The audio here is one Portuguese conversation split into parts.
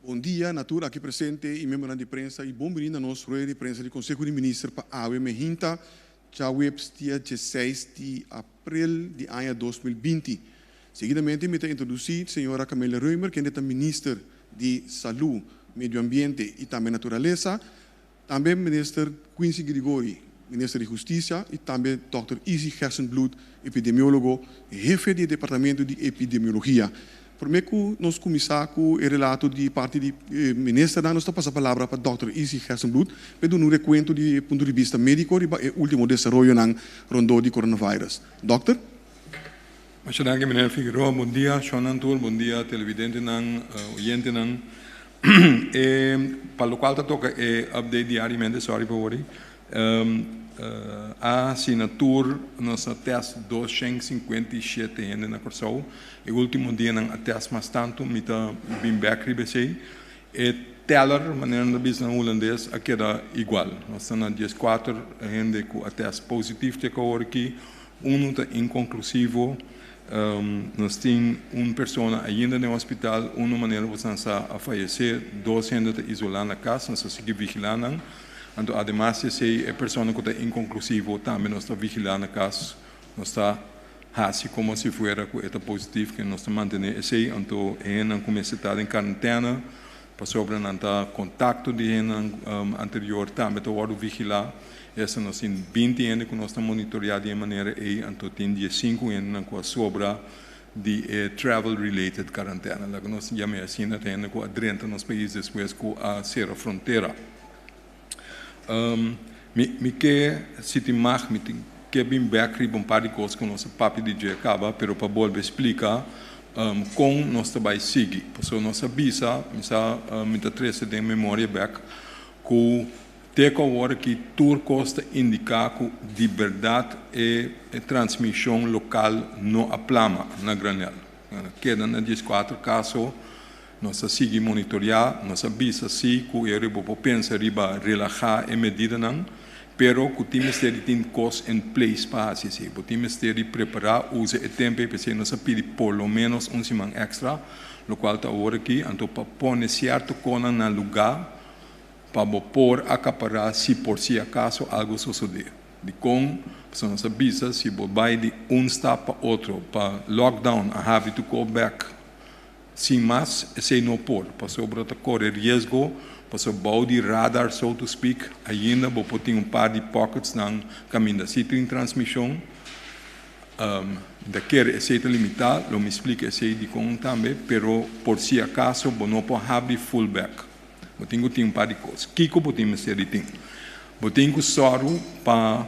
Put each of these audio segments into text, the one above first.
Bom dia, Natura aqui presente e membro de prensa e bom vindo a nossa rueda de prensa do Conselho de Ministros para a AWE Mehinta, já dia 16 de abril de ano 2020. Seguidamente, me introduzir a senhora Camila Reumer, que é a ministra de Saúde, Medio Ambiente e também Natureza, também ministro Quincy Grigori, ministro de Justiça, e também Dr. Isi Gersenbloed, epidemiólogo e jefe do Departamento de Epidemiologia. Primeiro, nós começamos com o relato de parte do ministro, nós passamos a palavra para o Dr. Isi Gersenbloed, para dar um recuento do ponto de vista médico e o último desenvolvimento na ronda de coronavírus. Doctor? Muito obrigado, meneer Figueroa. Bom dia, Shonan Tour. Bom dia, televidente, oyente. Para o qual toca update diariamente, sorry por worry. A assinatura nossa teste 257 ainda na Corsau. O último dia na teste mais tanto, me está bem back ribesei. E teller, maneira de business holandês, aqui era igual. Nós estamos na 14 ainda com a teste positivo que agora aqui, está inconclusivo. Nós temos uma pessoa ainda no hospital, uma maneira de a falecer, 200 isolados na casa, nós seguimos vigilando. Então, además, se a pessoa que está inconclusivo, também nós estamos vigilando na casa, nós estamos assim como se fosse positivo, que nós estamos mantendo esse, então, a começa a estar em quarentena, para sobre o contato de anterior, também está vigilar. Essa nós temos 20 anos que nós estamos monitoreando de maneira e então tem 15 anos com a sobra de travel-related quarentena. Lá que nós chamamos assim, tem com a drenta nos países depois com a serra fronteira. Me que se tem mais, me que bem back um par de coisas que nosso papi DJ acaba, pero para voltar explicar como nós trabalhamos seguir. Porque nossa visa, me está trazendo de memória back com Teco agora que tudo costa indicar que de verdade a transmissão local não aplama na granel. Queda na 14 casos, nós seguimos monitorear, nós avisa se que eu vou pensar riba relaxar a medida não, pero que temos de ter coisas em place para assim, temos de preparar, usa o tempo para nós pedir por lo menos semana extra, lo qual está agora aqui, então para pôr certo coisa no lugar para por acaparar se por si acaso algo suceder. De com, se nós avisa se vai de step para outro, para lockdown, I have to go back. Sem mais, se não por, para sobre correr risco, para sobre de radar, so to speak, ainda vou ter par de pockets no caminho da sítio em transmissão. Daquele receita limitada, eu me explico esse de com também, pero por si acaso, não pode abrir full back. Eu tenho um par de coisas. Kiko podemos ser de tempo. Eu tenho soro para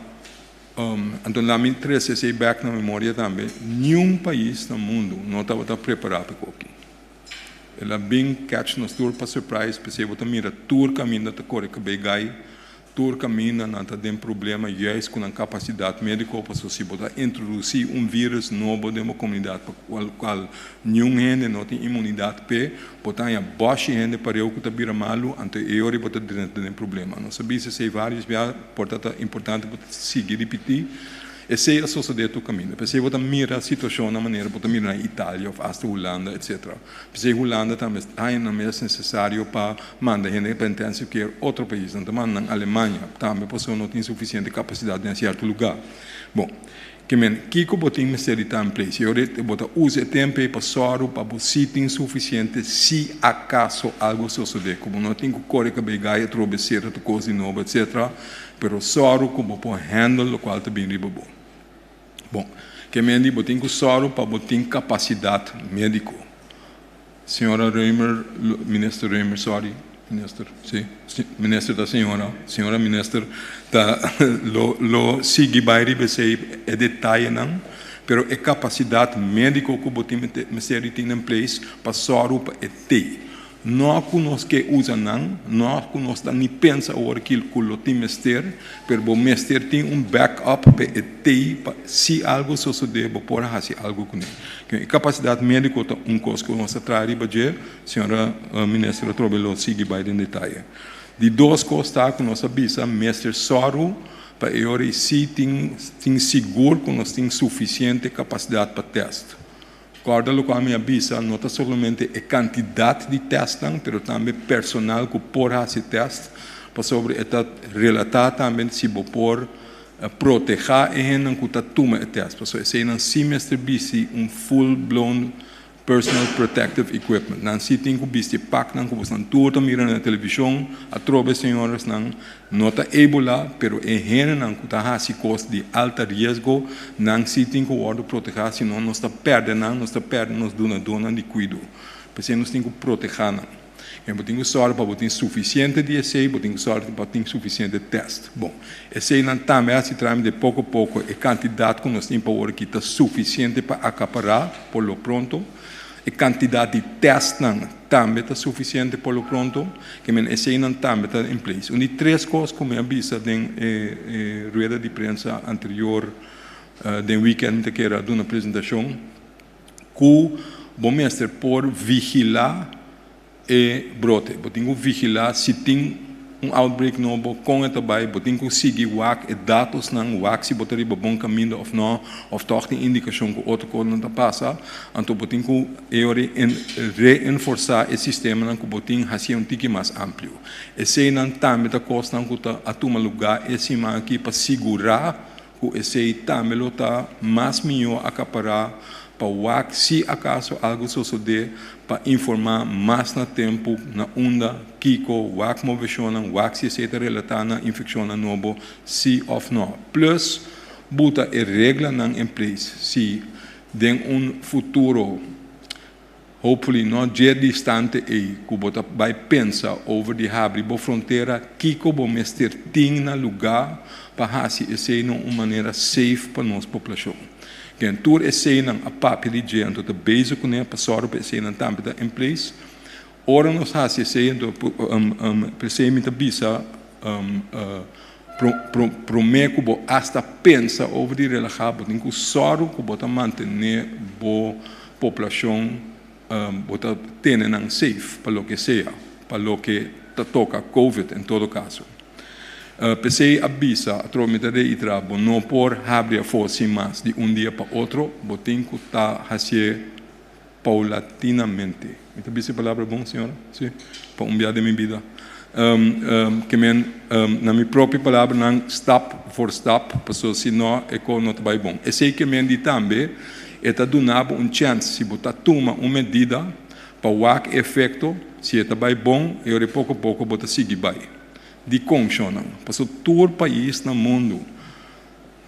então lá me interessa esse back na memória também. Nenhum país no mundo não estava preparado para aqui. Ela bem catch nos tour para surprise, porque você mira tour caminho da corre que begai, tour caminho não tem problema yes com a capacidade médica para se botar introduzir vírus novo de uma comunidade para qual nenhum gente não tem imunidade para botar a baixa gente para eu que está bira malo, então eu vou botar dentro de problema. Não sabia se sei vários portanto é importante seguir repetir. Esse é o suceder do caminho. Porque você mira a situação na maneira, você mira na Itália, ou hasta Holanda, etc. Porque Holanda também não é necessário para mandar gente para intensive care outro país. Então, na Alemanha, também porque não tem suficiente capacidade em certo lugar. Bom, que botem ser de em place. Eu botar use tempo para soro, para você tem suficiente se acaso algo suceder. Como não tem que correr que begar e trocar certa coisa nova, etc. Pero soro como para handle o qual também é bom. Bom, que me diz, botem que soro para botar capacidade médico. Senhora Reumer, ministro Reumer, sorry. Ministro, sim, ministro da senhora ministro, lo sigue bairi bese é detalhe não, pero é capacidade médica que o tem em place para soro para ET. Não conosco que usa não conosco nem pensa o aquilo que o tem mester, pero o mester tem backup para ET, se algo suceder, para fazer algo com ele. Capacidade médica é coisa que nós trabalhamos, senhora ministra trabalhou sigue bem em detalhe. De duas coisas que nós sabemos, mestre soro para eu se tem seguro que nós tem suficiente capacidade para teste. Corda local me avisa, não está somente a quantidade de testes, mas também personal que por esse teste, para sobre esta relatar também se por proteger a gente que está toma o teste. Para esse não semestre bisi full-blown personal protective equipment. Não se tem que bisi pack não que você não tudo mira na televisão, a trobe senhoras não está ebola, pero a gente não que está hasi cost de alta risco, não se tem que guardar proteger, senão nós está perdendo, nós dona de cuido. Por isso nós tem que proteger não. Eu tenho sorte para ter suficiente de essay, eu tenho sorte para ter suficiente teste. Bom, essay não também se trata de pouco a pouco a quantidade que nós temos para hoje que está suficiente para acaparar por lo pronto. A quantidade de testes também está suficiente por lo pronto, que men essay não também está em place. Uma de três coisas que me avisa na rueda de prensa anterior, do weekend que era de uma apresentação, que o mestre por vigilar e brote. Eu tenho que vigilar se tem outbreak novo com o trabalho, eu tenho que seguir os dados não, se botar em bom caminho ou não, ou toch tem indicação que outra coisa não está passando, então eu tenho que reforçar o sistema não que eu tenho que fazer tique mais amplo. Esse não também está costando que a tomar lugar esse aqui para segurar que esse também está mais melhor acaparar para o se acaso algo suceder, para informar mais no tempo, na onda, kiko, o moviciona, o se está relatando a infecção nova, sim ou não. Plus, bota a regra em place, se tem futuro, hopefully não já distante, que bota vai pensar over de abrir a fronteira, kiko vou mestre tem na lugar, para fazer isso de uma maneira safe para nossa população. Que tour esse não a papel de gente do basic né passar para esse não também está em place. Ora nós faz esse do precisamente bisa prometo bo hasta pensa over de relaxar tem que soro que bota manter bo população bota tenen safe para lo que seja, para lo que toca COVID em todo caso. Pensei avisa a tromita de itrabo não por abrir a força mais de dia para outro, botem que está fazer paulatinamente. Me essa palavra bom, senhora? Sim. Para dia de minha vida. Que na minha própria palavra não step for step, porque senão é que não vai bom. E sei que me também está dando chance se botar toma uma medida para o efeito, se vai bom, e pouco a pouco botar seguir vai. De funciona. Porque todo o país no mundo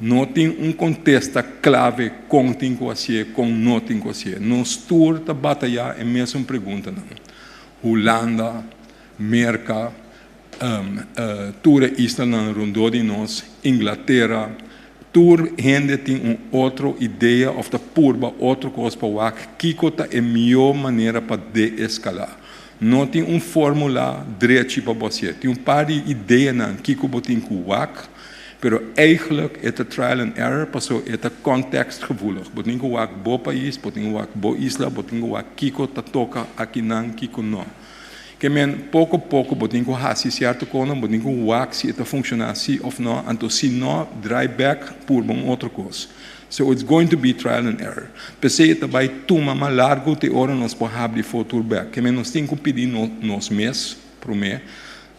não tem contexto clave com tem que fazer, com não tem que fazer. Nós todos estamos batalhando a mesma pergunta. Holanda, América, toda a isla na rondô de nós, Inglaterra, toda gente tem outra ideia, ou purba outra coisa para o que é a melhor maneira para desescalar. Não tem fórmula direito para você. Tem par de ideias que você tem que usar, mas eigenlijk é trial and error, porque é contexto gevoelig. Você tem que usar bom país, você tem que usar boa isla, você tem que usar que você toca aqui não, que não. Que pouco a pouco você tem que fazer certo coisa, você tem que usar se está funcionando assim ou não, então se não, dry back por outra coisa. So it's going to be trial and error. Pensei que vai tomar mais largo de hora nós podemos abrir futuro back. Que nós temos que pedir nos mês, para mim,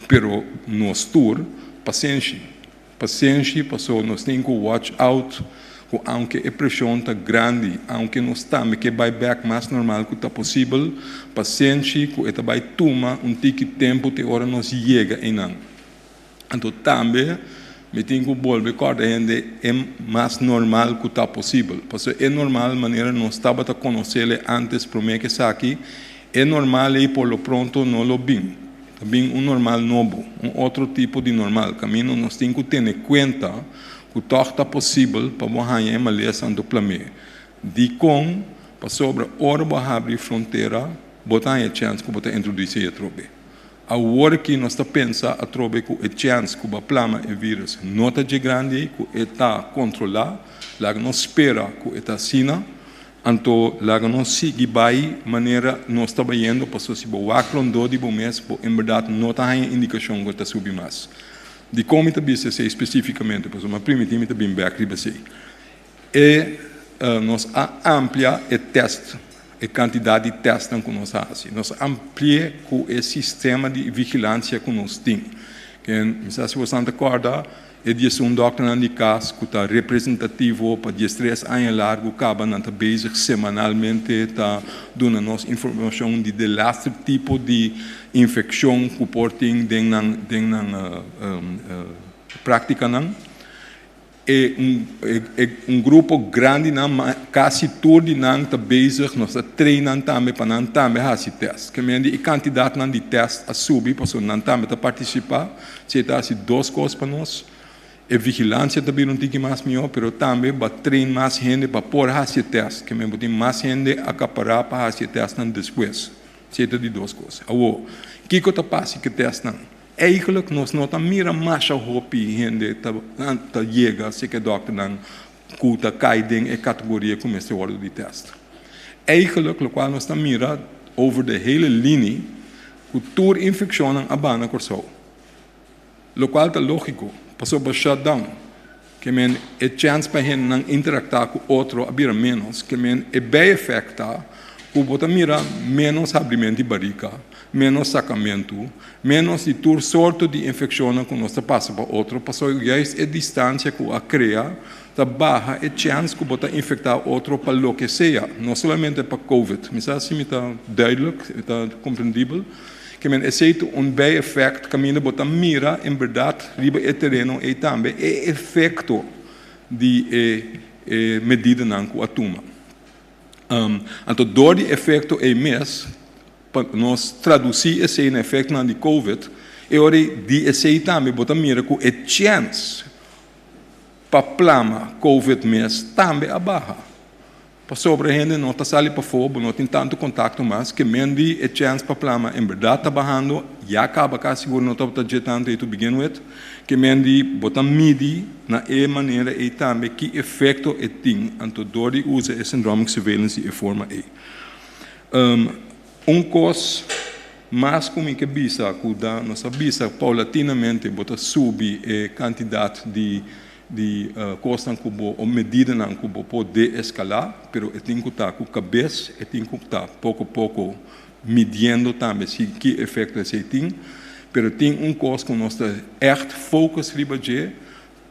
pero nos tour, paciência, porque nós temos que watch out, aunque a pressão está grande, aunque nós estamos que vai back mais normal que está possível, paciência, que vai tomar tique tempo de hora nós chega em não. Então também me tenho que volver a gente é mais normal que está possível. Porque é normal, maneira não estava a conhecer antes, para mim que está aqui, é normal e por lo pronto não lo bem. Também normal novo, outro tipo de normal. Caminho nós temos que ter em conta que está possível para você malhar do planeta. De com, para sobre hora para abrir fronteira, botar a chance que você introduzir a trobe. A hora que nós está pensando a trobe que a chance que o plama e vírus não está de grande, que está controlado, lá nós espera que está sina, então lá nós sigue vai maneira nós está vendo, porque se o acron de bom mês, em verdade não está em indicação que está subir mais. De como está bem especificamente, porque uma primitiva está bem back riba sei. E nós amplia o teste a quantidade de testes que nós fazemos. Nós ampliamos o sistema de vigilância que nós temos. Se você não recorda, é um doutor de caso que está representativo para 3 anos largo, acaba está bezig semanalmente, está dando nos informação de laatste tipo de infecção que portem na prática. Um grupo grande, quase todo está bezig, nós treinamos também para não também fazer testes. Que a quantidade de testes a subir, para não também participar, se está 2 coisas para nós. A vigilância também não tem mais melhor, mas também para treinar mais gente para pôr fazer testes, que tem mais gente a acaparar para fazer testes depois. Se está de 2 coisas. O que está passando que testes eigenlijk nós não mira mais a hopi gente tá chega se que doctor não cuta cai em categoria como esse ordem de teste. Eigenlijk o qual nós mira over de hele linie cultuur infecção abana corso. Lo qual tá lógico, passou para shutdown. Que men é chance para gente não interactar com outro abrir menos, que men é bem efeita, o bota mira menos abrimento de barriga, menos sacamento, menos de toda sorte de infecção que nós passa para outro, passou já a distância que a cria, tá barra a chance que bota infectar outro para o que seja, não somente para COVID, mas assim está duidelijk, está compreendível, que men aceita bem efeito, que men bota mira, em verdade, riba o terreno e também é efeito de medida não que a toma. Então, door die effecten mês, nós traduzir esse efeito de COVID, e ora die esse também bota mira que a chance para plama COVID mês também abaixo. Para sobre a gente não está saindo para fora, não tem tanto contato mais, que mendi a chance para plama em verdade está bajando, já acaba quase seguro não está tanto to begin with, que mendi bota midi na maneira e também que efeito é tem, então door die usa é syndromic surveillance e forma e. Coisa mais como que bisa, que dá nossa bisa paulatinamente bota subir a quantidade de coisas que ou medida não que pode escalar, pero tem que estar com a cabeça, tem que estar pouco a pouco medindo também se que efeito esse tem, pero tem coisa que nós echt focus riba de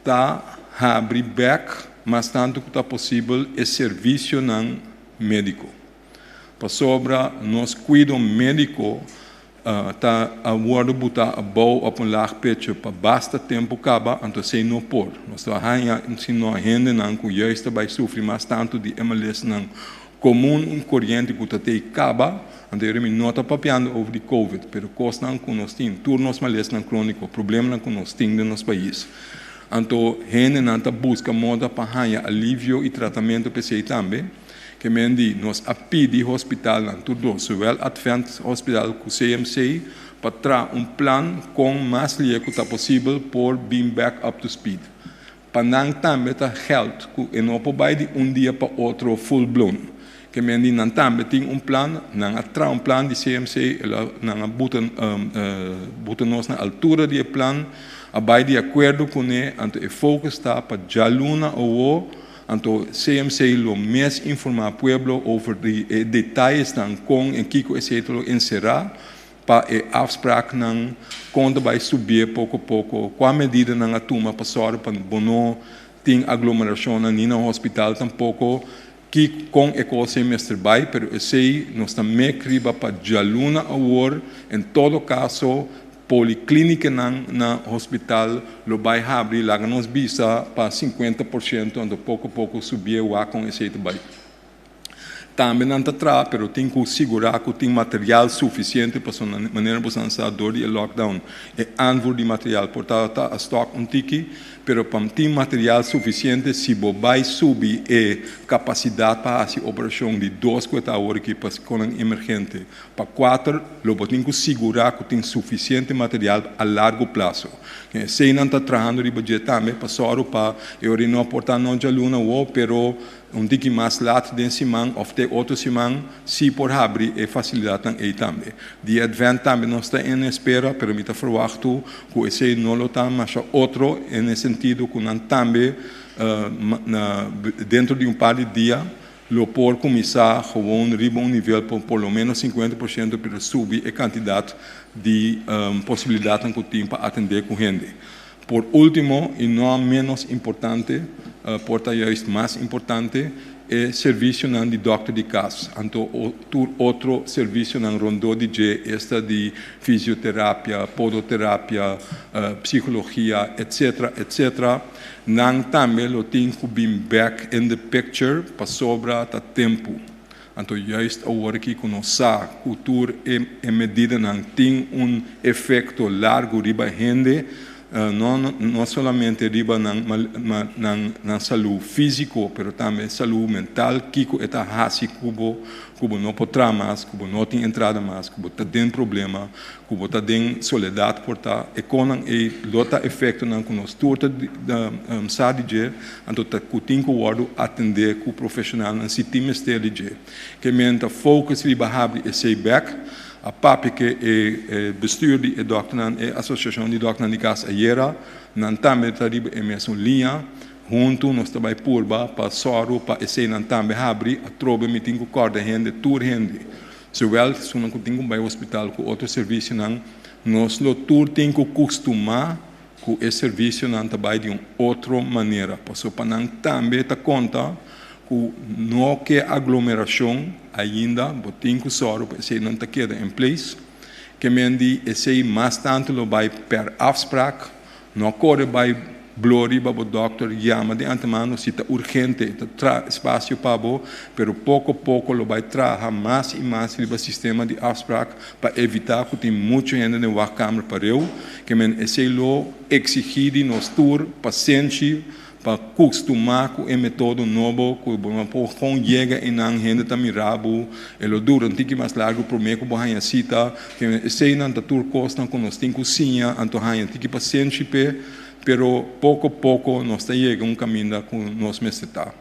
tá abrir back, mas tanto que está possível é serviço não médico. Para sobra nós cuido médico tá a word botar a bow op laag pitje para basta tempo acaba então sei não por nós tá hanya se não rende não que juist bij sofrer mas tanto de MLS não comum corrente que tá acaba então eu me nota papiando over the COVID pero costa não que nós tem turnos MLS não crônico problema não que nós tem no nosso país então rende não tá busca moda para hanya alívio e tratamento para sei também que mendi nós apidi hospital na tudo, zowel Advent Hospital como CMC, para plan com mais lia que está possível por being back up to speed. Para não também tá health, que não pode de dia para outro full blown. Que mendi não também tem plan, não atra plan de CMC, não botar nós na altura de plan, abai de acordo com ele, então o foco está para jaluna ou então, CMC lo mais informar pueblo over de detalhes dan com en kiko esse encerrar para a afspraak nan quando vai subir pouco a pouco, qual medida nan a toma para sorte para bono tem aglomeração nem no hospital tampouco que com eco semestre vai, pero esse nós também criba para jaluna award em todo caso policlínica na hospital lo vai abrir lá nos bisa para 50% onde pouco a pouco subir o ar com esse vai também não está atrás, pero tem que segurar que tem material suficiente para a maneira de lançar dor e lockdown é anvor de material portanto está a stock tiki pero para ter material suficiente se vai subir a capacidade para a operação de 2 horas que para com emergente para 4 lo tem que segurar que tem suficiente material a largo prazo se não está trabalhando de budget também para só para eu não portar não já luna ou pero tiki mais laat den semana of de outro semana se por abrir e facilidade aí também de advent também nós está em espera pero me está verwacht que esse não lo tá mas outro nesse sentido que não também dentro de par de dias lo por começar gewoon riba nível por lo menos 50% para subir a quantidade de possibilidades que tem para atender com gente. Por último, e não menos importante, porta juist mais importante, é serviço de doctor de casa. Então, outro serviço na rondo de esta de fisioterapia, podoterapia, psicologia, etc., etc. Nang também lo tem que be back in the picture para sobra ta tempo. Então, juist agora que conhecer cultura e medida não tem efeito largo riba gente. Não somente riba na saúde física, mas também saúde mental, que está hasi cubo não pode entrar mais, cubo não tem entrada mais, cubo está dentro problema, cubo está dentro soledade, porta e conan e lota efeito na conosco torta da saúde, então tá cutin com o atender com profissional na sistema estéril, que menta focus riba habri e sei back. A PAP, que é bestuur de dokter e associação de dokter de casa ayer, nan também tariba é mesmo linha, junto nós também purba para soro para esse nan também abrir a trobe meeting com corda gente, tour gente. Zowel se não tem bij hospital com outro serviço nan, nós lo tour tem que costumar com esse serviço nan também de outra maneira, para para nan também ta conta não que aglomeração ainda, botem que soro, esse não está queda em place, que mendi esse mais tanto lo vai per afspraak, não corre vai blori para o doctor, chama de antemano se está urgente, está espaço para bo, pero pouco a pouco lo vai trazer mais e mais o sistema de afspraak para evitar que tem muito gente na wachkamer para eu, que men esse lo exigir de nos tour paciente para acostumar com o método novo, que quando chega e não gente está mirando, ele dura um pouco mais largo para mim que você a cita, que sei não está tudo costa com nós tem cozinha, então há um pouco paciente pero pouco a pouco nós está chegando caminho com nós meseta.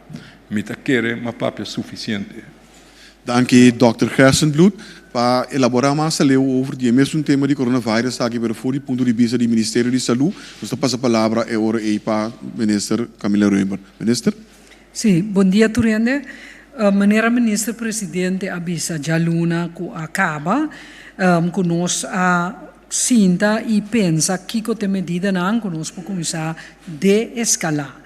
Me tá querer, mas papo é suficiente. Dank Dr. Gersenbloed. Para elaborar mais over die mesmo tema de coronavírus, aqui para fora, ponto de vista do Ministério de Saúde, nós passa a palavra é hora para o Ministro Camila Ruimber. Ministro? Sim, bom dia, Turende. Maneira Ministro Presidente avisa já luna que acaba, que nós sinta e pensa que tem medida não, que nós podemos começar a de-escalar.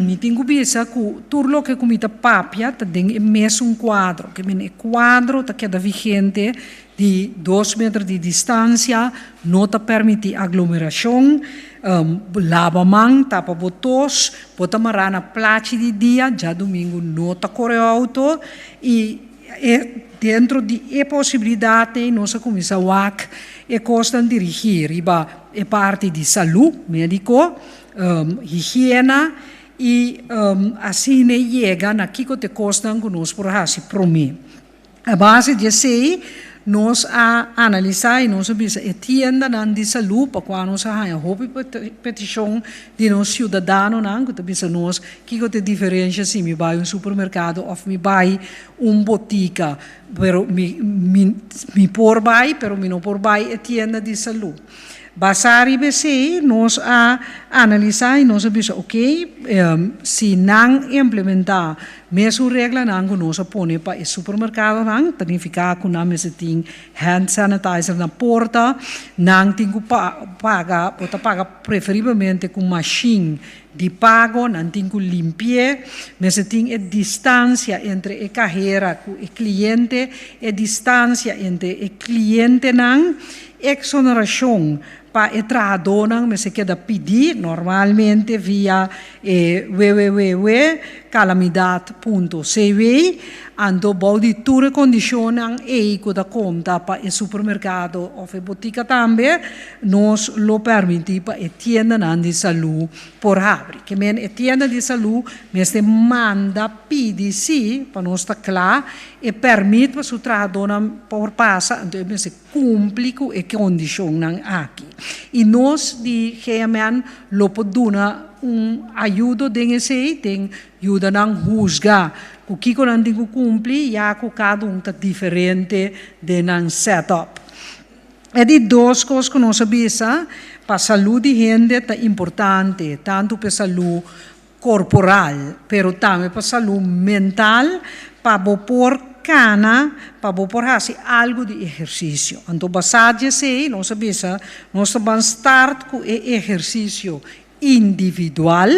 Mi tengo bisa ku turlo que comita papia ta deng mesmo quadro que men quadro ta queda vigente de 2 metros de distância não ta permite aglomeração lava mão tapa botos bota marana placi de dia já domingo não ta corre auto e dentro de possibilidade nossa comissão WAC constam dirigir riba parte de saúde médico higiene e assim chega aqui que te costam conosco por assim para mim. A base de sei nós a analisar e nós bisa etienda nan de saúde para quando nós a hobby petição de nós cidadão nan que bisa nós que te diferença se me vai um supermercado ou me vai botica pero me por vai pero me não por vai etienda de saúde. Basari BC nós a analisar e nós bisa se não implementar mesmo regra não nós põe para o supermercado não significa que não se tem hand sanitizer na porta não tem que pagar preferivelmente com machine de pago não tem que limpar mas tem a distância entre a carreira com o cliente a distância entre o cliente não exoneração para entrar a dona, mas se queda pedir normalmente via www.calamidade.cv ando body tutte condizioni e da conta para o supermercado ou a botica também nos lo permite para a tienda de saúde por abrir que men a tienda de saúde mas te manda pedir sim para nós estar claro e permite para o trabalhador por passar então se cumpre com a condição aqui e nós de GMN lo podemos ajuda de esse tem ajuda não juzgar o que não tem que cumprir já que cada está diferente de não setup é de duas coisas que nós sabemos para a saúde de gente é importante tanto para a saúde corporal, pero também para saúde mental, para pôr cana, para pôr algo de exercício. Então, basado sei, nós vamos start com exercício individual,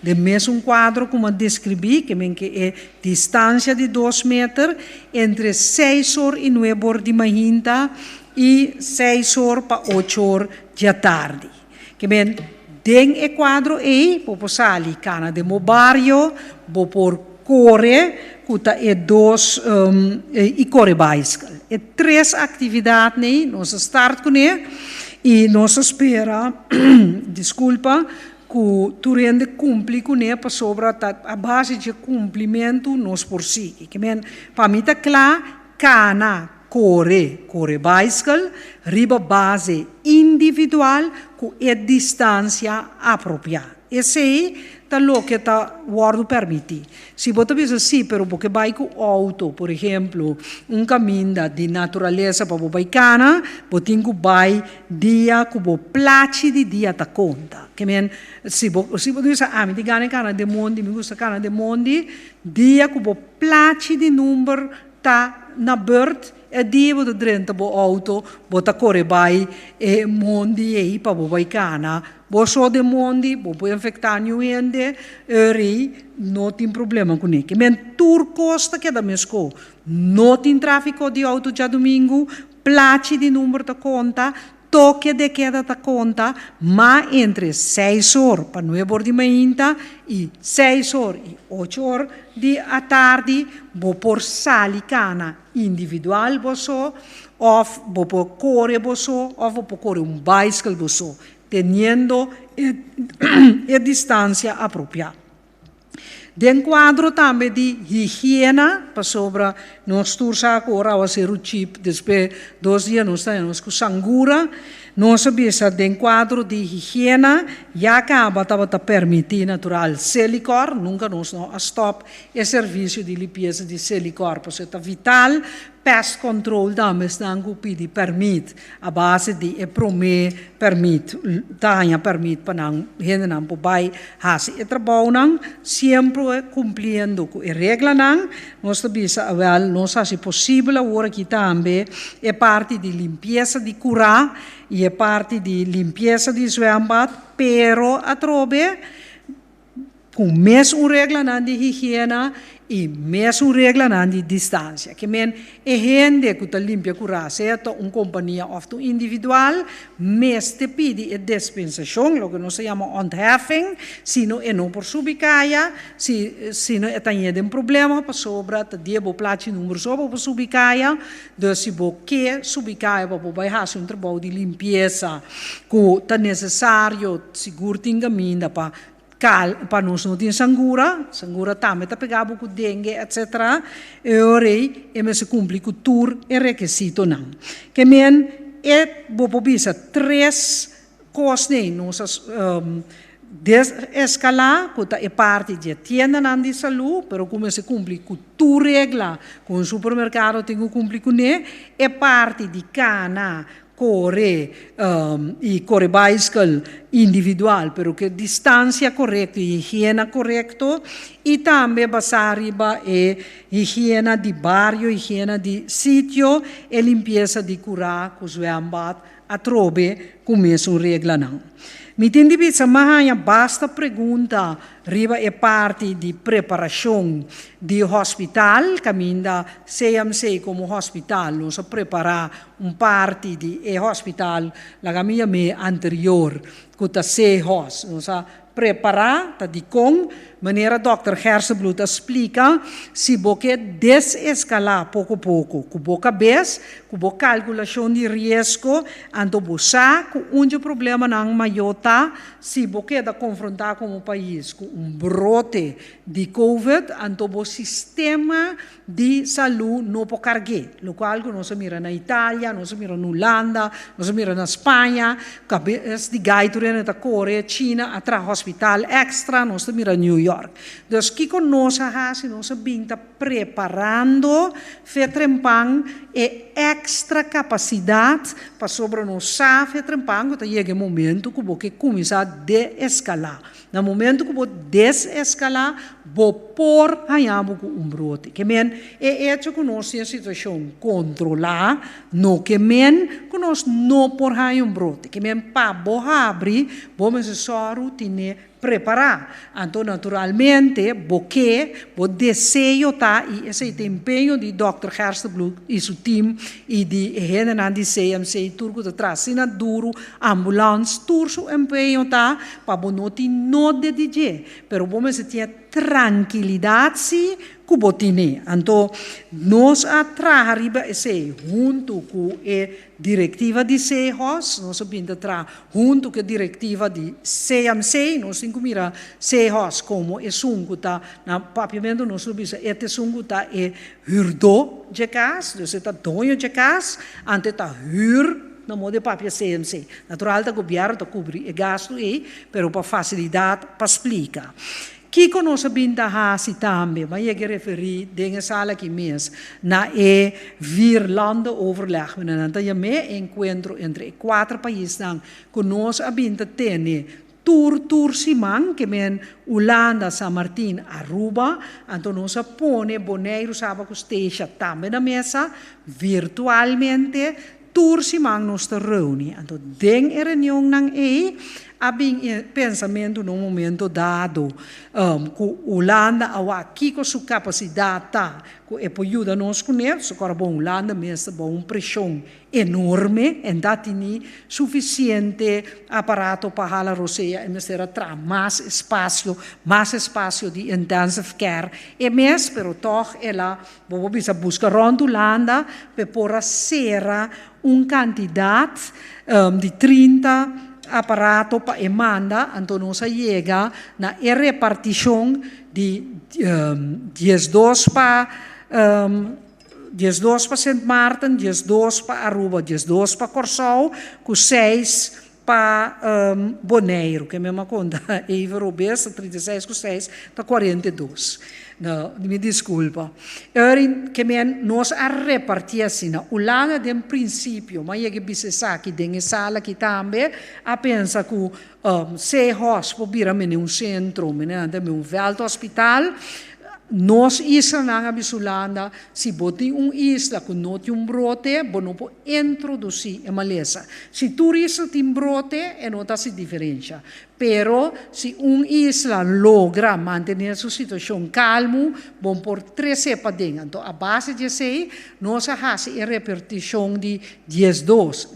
de mesmo quadro como descrevi, que é distância de 2 metros, entre 6 horas e 9 horas de manhã e 6 horas para 8 horas da tarde. Que bem, den e quadro vou passar ali cana de meu barrio, vou por corre, que dois e corre bicycle. É 3 atividades, né? Nós start com ele e nós espera, desculpa, que tu rende cumpre com ele para sobre a base de cumprimento nós por si. Que bem, para mim está claro, cana corre bicycle, riba base individual com a distância apropriada. Esse aí está o que está o permite. Se você pensa assim, pero porque vai com auto, por exemplo, caminho de natureza para você cana, você tem que vai dia que você place de dia ta conta. Que men, se você diz, me diga cana de monde, me gusta cana de monde, dia que você place de número ta na beurt, e dia você drenta bo auto, você corre vai e monde e para você cana. Você de monde, você pode infectar gente, não tem problema com isso. Mas tur costa que é da mesma, não tem tráfego de auto já domingo, place de número da conta, toque de queda da conta, mas entre 6 horas para 9 horas de manhã e 6 horas e 8 horas da tarde, você pode sair cana individual, você, ou você pode correr, você, ou você pode correr bicycle, você. Teniendo a distância apropriada. Dentro quadro também de higiene, para sobre nós todos agora a ser o chip, depois 2 dias nós temos com sangura, nós sabemos dentro quadro de higiene, já acaba de permitir natural Celicor, nunca nós não stop o serviço de limpeza de Celicor, porque é vital. Pest control também está de permite, a base de permite, tanha permite para não gente não poder fazer o trabalho não, sempre cumprindo com a regra não, nós sabemos nós é possível agora aqui também é parte de limpeza de curar e é parte de limpeza de zwembad, pero a trobe com mesmo regra não de higiene e mesmo regra não de distância. Que men é gente que está limpa curar, certo? Companhia ou individual, mas te pede a dispensação, o que nós chamamos ontheffing, se não por subicaia, se não tem um problema, para sobra, te debo plaatje número sobre para subicaia, dus se você subicaia para poder fazer trabalho de limpeza, que é necessário, seguro tem caminho para nós não ter sangura também está pegado com dengue, etc. E orei, e se cumpre com tudo e requisito não. Que men é bobo bisa 3 coisas nem nós desescalar, que é parte de tienda de saúde, pero como se cumpre com tudo regla, com o supermercado tem que cumprir com ele, é parte de cana corre e corre bicycle individual, pero que distância correta e higiene correto, e também basar riba e higiene de barrio, higiene de sítio e limpeza de curar, que os vembad a trobe com mesmo regra não. Me entende bem, basta pergunta, riba é parte de preparação de hospital, caminho CMC como hospital, nós preparar parte de hospital, la caminha anterior, que está C-Hos, nós preparar, tá de com, maneira Dr. Hersenblut explica, se você desescalar pouco a pouco, com boa cabeça, com boa calculação de risco, então você com problema não maior, se você está confrontar com o país com brote de COVID, então o sistema de saúde não pode carregar, o qual nós mira na Itália, nós mira na Holanda, nós mira na Espanha, cabeça de gaituriana da Coreia, China, atrás hospital extra, nós mira New York. Dus kiko nosa hasi nosa binta preparando Fetrempang e extra capacidade para sobre nós Fetrempang que chega momento que você começa a desescalar. No momento que você desescalar, você por ganhar com brote. Que men é hecho que nós em situação controlar, no que men que nós não por ganhar brote. Que men para você abrir, você necessário ter preparar. Então, naturalmente, porque o desejo tá e esse empenho de Dr. Gerstenbloem e seu time e de gente de CMC turco de trás, sina duro, ambulância, tur su empenho tá para bonoti não de DJ, pero bom se tinha tranquilidade se kubotine. Então, nós atrás esse junto com a diretiva de CEHOS, nós sabemos junto com a diretiva de CMC, nós temos que mirar CEHOS como é sungo tá na papiamento nós sabemos este sungo tá é hurdo de casa, dus está dono de casa, ante tá na moda papia CMC. Natural, o governo está cobrindo o gasto aí, pero para facilidade para explicar. Kiko nós sabemos também, mas eu referi a sala aqui mesmo, na Virlande overleg. Então, eu me encontro entre 4 países que nós sabemos ter Tur Simang, que men Holanda, San Martín, Aruba, então nós põe Bonaire, Sabaco Station também na mesa, virtualmente, Tur Simang nós te reúne. Então, den a reunião nang abing pensamento num momento dado, que Holanda aqui com sua capacidade que é para ajudar nós com isso, agora bom Holanda mesmo bom pressão enorme, e dá tem suficiente aparato para a Roseia e mesmo ter mais espaço de intensive care, e mesmo, pero toch ela vamos buscar rond Holanda para poder ser candidato de 30 aparato para emenda, então nós chega na repartição de 12 para 12 para Sint Maarten, 12 para Aruba, 12 para Corsau, com 6 para Bonaire, que é a mesma conta, e Robes, 36 com 6, está 42. Não, me desculpa. Que nós a repartir assim, na Holanda de princípio, mas eu que sei aqui dentro sala aqui também, a pensa que se hospital é um centro, é um velho hospital. Nós isla na Holanda, se botem isla com não tem brote, não pode introduzir a maleza. Se turista tem brote, não está se diferença. Pero se isla logra manter sua situação calma, bom por 3 cepas dentro. Então, a base de sei, nós fazemos a repartição de 12,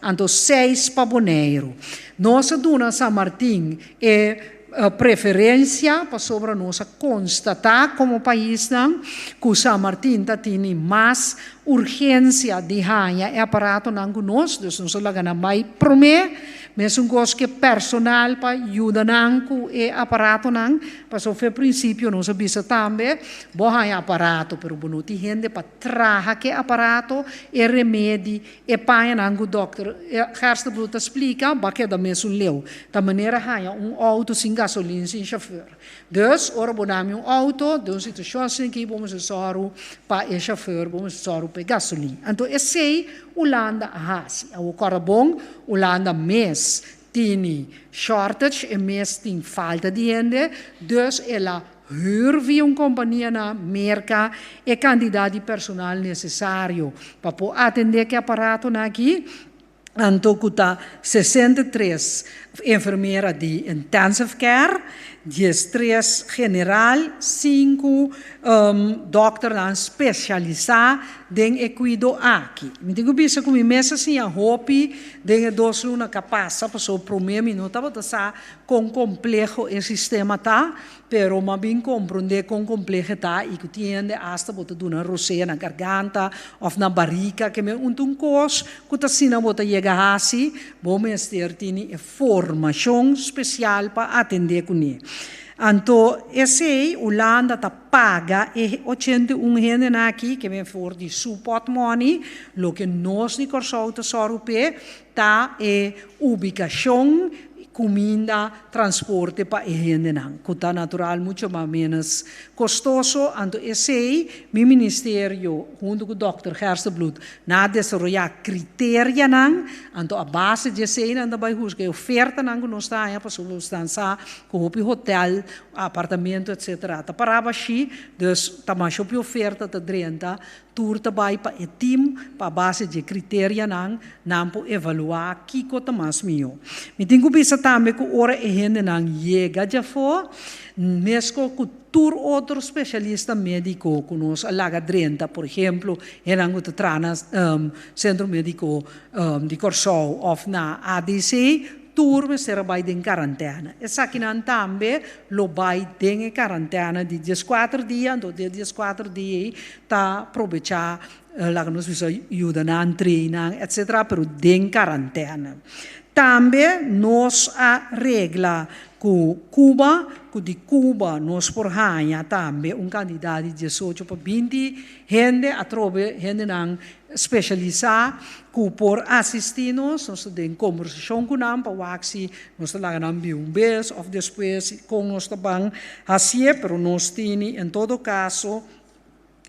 então 6 para Bonaire. Nós dona San Martín preferência para sobre nós constatar como país que San Martín tem mais urgência de ganhar aparato não conosco, então nós lá mais promete, mas coisa que personal para ajudar com o aparato não, para sofrer princípio nós sabemos também, bom ganhar aparato, pero não tem gente para trazer que aparato e remédio e para não o doutor Gerstenbloem explica, porque da mesmo leu, da maneira ganhar auto sem gasolina sem chauffeur. Dus, ora bonami auto, de uma situação assim que vamos usar para o chauffeur, vamos usar para gasolina. Então, esse Holanda hasi. Agora bom, Holanda mes tem shortage e mes tem falta de gente, dus ela huur via uma companhia na merca e quantidade de personal necessário para poder atender que aparato aqui. Então, está 63 enfermeiras de intensive care, 13 general, 5 doctores especializados em cuidado aqui. Me digo que com a mesa assim a hopi de 2 lunas capaz para o primeiro minuto para com complexo o sistema tá, pero mas bem compreender com complexidade e que tiende hasta botar uma roceia na garganta ou na barriga que me cos que tá sina botar chegar assim, vamos ter formação especial para atender com ele. Então, esse Holanda está paga e 81 gente aqui que vem for de support money, lo que nós de Corsau Tesouro está ubicação comida, transporte para gente não. Kuta natural muito mais menos costoso. Anto esse meu ministério junto com o Dr. Herstebloed na desenvolver critérios não. Anto a base de esse não vai buscar oferta não que nós está aí para substância com o hotel, apartamento, etc. Tá para baixo, dus tá mais op oferta tá drenta. Tour também para o time, para a base de critérios, não para evaluar o que é mais melhor. Me tenho que pensar também que ora a gente não chega já for, mesmo que tour outro especialista médico, que nós alaga drenta, por exemplo, e não que trana centro médico de Corsol ou na ADC, tour me será vai em quarentena. Essa aqui não também lo vai em quarentena de 14 dias, então de 14 dias tá aproveitar lá que nós vamos ajudar na treina, etc. Pero em quarentena. Também nós a regra com Cuba, de Cuba nós por ganhar também candidato de 18 para 20 gente a trobe gente não especializar que por assistir nós temos conversação com nós para waxi nós lá não vi vez ou depois com nós também assim pero nós temos em todo caso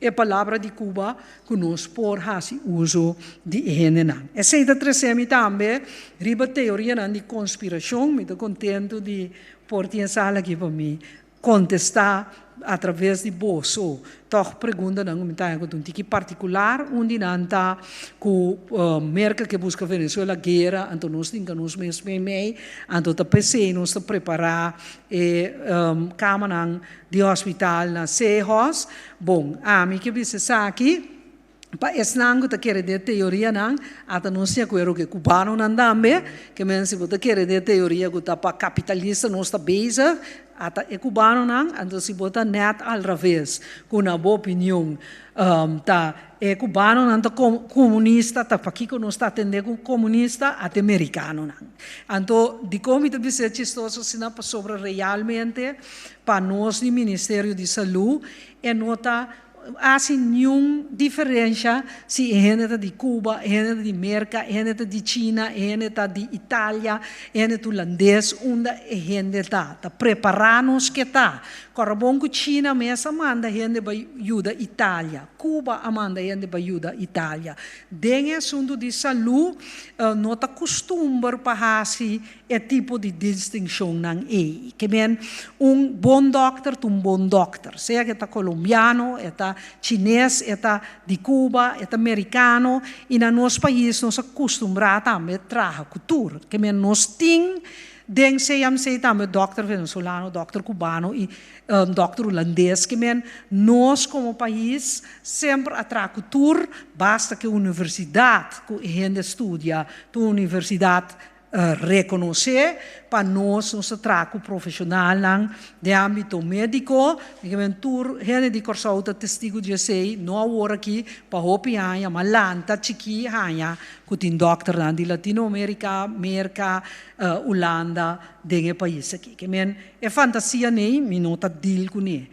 a palavra de Cuba que nós por fazer uso de gente não. Essa é a terceira também riba teoria de conspiração, me estou contente de por ter sala aqui para mim contestar através de bolso. Toch pergunta não me tá com que particular onde não tá com merca que busca Venezuela guerra, então nós temos mesmo meio, então tá PC nós tá preparar cama de hospital na Sejos. Bom, a mim que bisa aqui para esse nango tá querer de teoria não, até não se acuerdo que cubano não também, que men se bota querer de teoria que tá para capitalista nós tá base, até é cubano não, então se bota net al revés, com uma boa opinião, tá é cubano não tá comunista, tá para aqui que nós tá atendendo comunista, até americano não. Então de como isso bisa chistoso se não para sobre realmente para nós do Ministério de Saúde é nota assim nenhuma diferença se é gente de Cuba, é gente de América, é gente de China, é gente de Itália, é gente holandês, onde é gente está preparando-nos que está. Corabon que China mesmo manda gente para ajudar Itália, Cuba manda gente para ajudar Itália. Dentro assunto de saúde, não está costume para fazer esse tipo de distinção não é. Que bem, bom doctor, bom doctor, seja que está colombiano, está chinês, está de Cuba, está americano, e no nosso país nós acostumamos também a trazer cultura, que bem, nós temos den CMC também doctor venezuelano, doctor cubano e doctor holandês, que men nós como país sempre atrai cultura, basta que a universidade que a gente estuda, a universidade reconhecer para nós trabalho profissional de âmbito médico, que men tur gente de Corsol testigo de sei, não agora aqui para hopianha, malanta, chiqui hanha, que tem doctor de Latinoamérica, América, Holanda, de país aqui. Que men é fantasia nem, me nota deal com ele.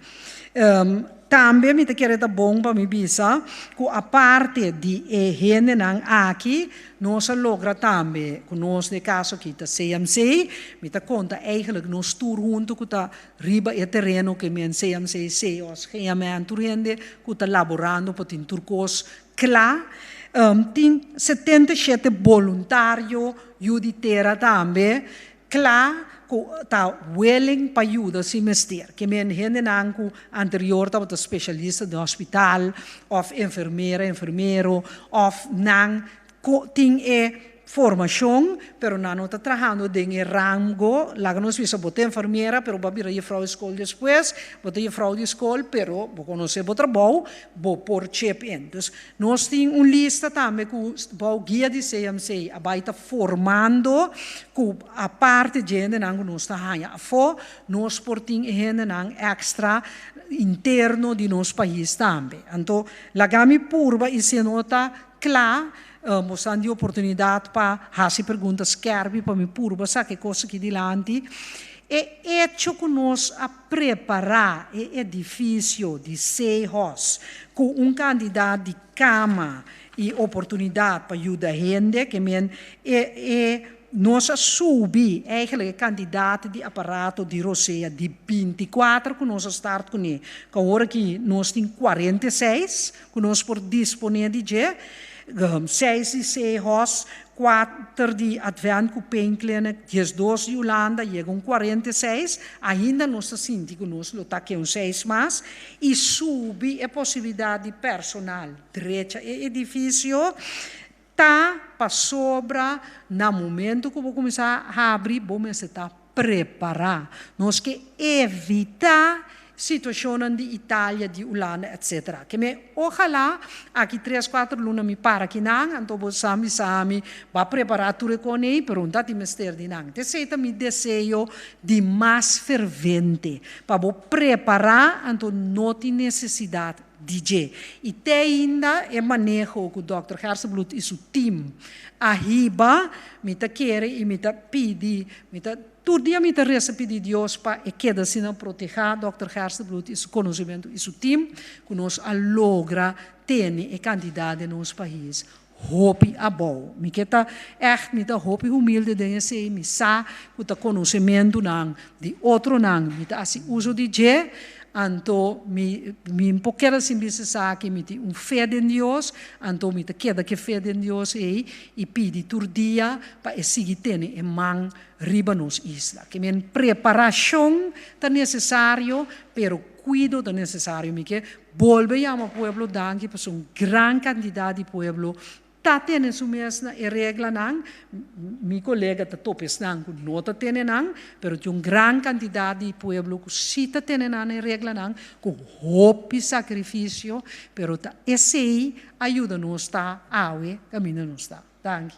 Também me quero dar bom para me bisa que a parte de gente não aqui nós logra também com nós de caso aqui da CMC me tá conta eigenlijk nós tur junto com tá riba e terreno que men CMC CEOs que men turende que tá laborando para tin turcos claro tem 77 voluntários judiciários também claro está willing para ajudar se mestre, que men gente não que anterior estava especialista de hospital, ou enfermeiro, ou não tem formação, pero não está trabalhando em rango, lá que nós vimos botar enfermeira, pero vai vir a frau de escola depois, botar a frau de escola, pero vou conhecer o trabalho, vou por check-in. Então, nós temos lista também com o guia de CMC, a vai estar formando com a parte de gente que nós está ganhando. Fora, nós portamos gente extra interno de nosso país também. Então, a gama purba e se nota claro, mostrando a oportunidade para fazer perguntas scherpe para me purba, sabe que coisa aqui diante. É hecho que nós a preparar o edifício de Sejos com candidato de cama e oportunidade para ajudar a gente, que é nós subi eigenlijk candidato de aparato de Roseia de 24 que nós start com ele. Que agora que nós tem 46 que nós por disponer de je, 6 de Seehos, 4 de Advent com Pain Clinic, 2 de Holanda, chegam 46, ainda nós sinti que nós lutar que 6 mais, e subi a possibilidade de personal, direita e edifício, para sobra, no momento que vou começar a abrir, vamos estar preparar. Nós que evitar situações de Itália, de Holanda, etc. Que me, ojalá, aqui 3, 4 lunas me para aqui não, então vou sami, vai preparar tudo com ele, perguntar de mestre de não. Esse é meu desejo de mais fervente, para vou preparar, então não tem necessidade DJ. E tem ainda é manejo que o Dr. Hersenbloed e seu time arriba, me tá querer e me tá pedir, me tá todo dia me tá pedir Deus para e queda se não proteger Dr. Hersenbloed e seu conhecimento e seu time, que nós logra ter e candidato no nosso país. Hoop a bom. Me queda echt me tá hoop humilde de se me sa que tá conhecimento não de outro não, me tá assim uso de je. Anto mi pouquera sim bisa que me tem fé em Deus, anto me te queda que fé em Deus e pedi tur dia para seguir tendo e man riba nos isla. Que men preparação tá necessário, pero cuido tá necessário, me que volve a pueblo dangue para um grande candidato de pueblo. Tá tendo su mesma regra não, meu colega tá topes não, que não tá tendo não, pero de grande candidato de pueblo que sim tá tendo não regra não, com hope sacrifício, pero tá esse ajuda nos tá awe caminho nos tá. Dank.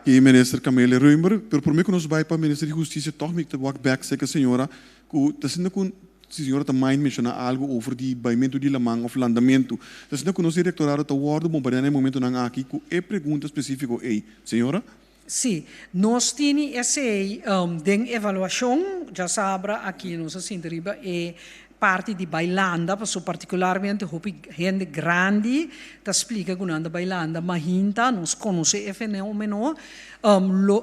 E minister Camille Ruimer, pero por mim que nós vai para minister de justiça, toch me te walk back seca senhora, que tá sendo com se a senhora também mencionar algo over die baimento de lamang of landamento. Então, se não conhece o directorado da Ward, bom, para no momento não aqui, com é pergunta específica, ei, senhora? Sim, nós temos esse de avaliação, já sabe, aqui nós assim deriva é parte de Bailanda, particularmente gente grande, te explica que anda Bailanda, mas nós conhecemos esse fenômeno,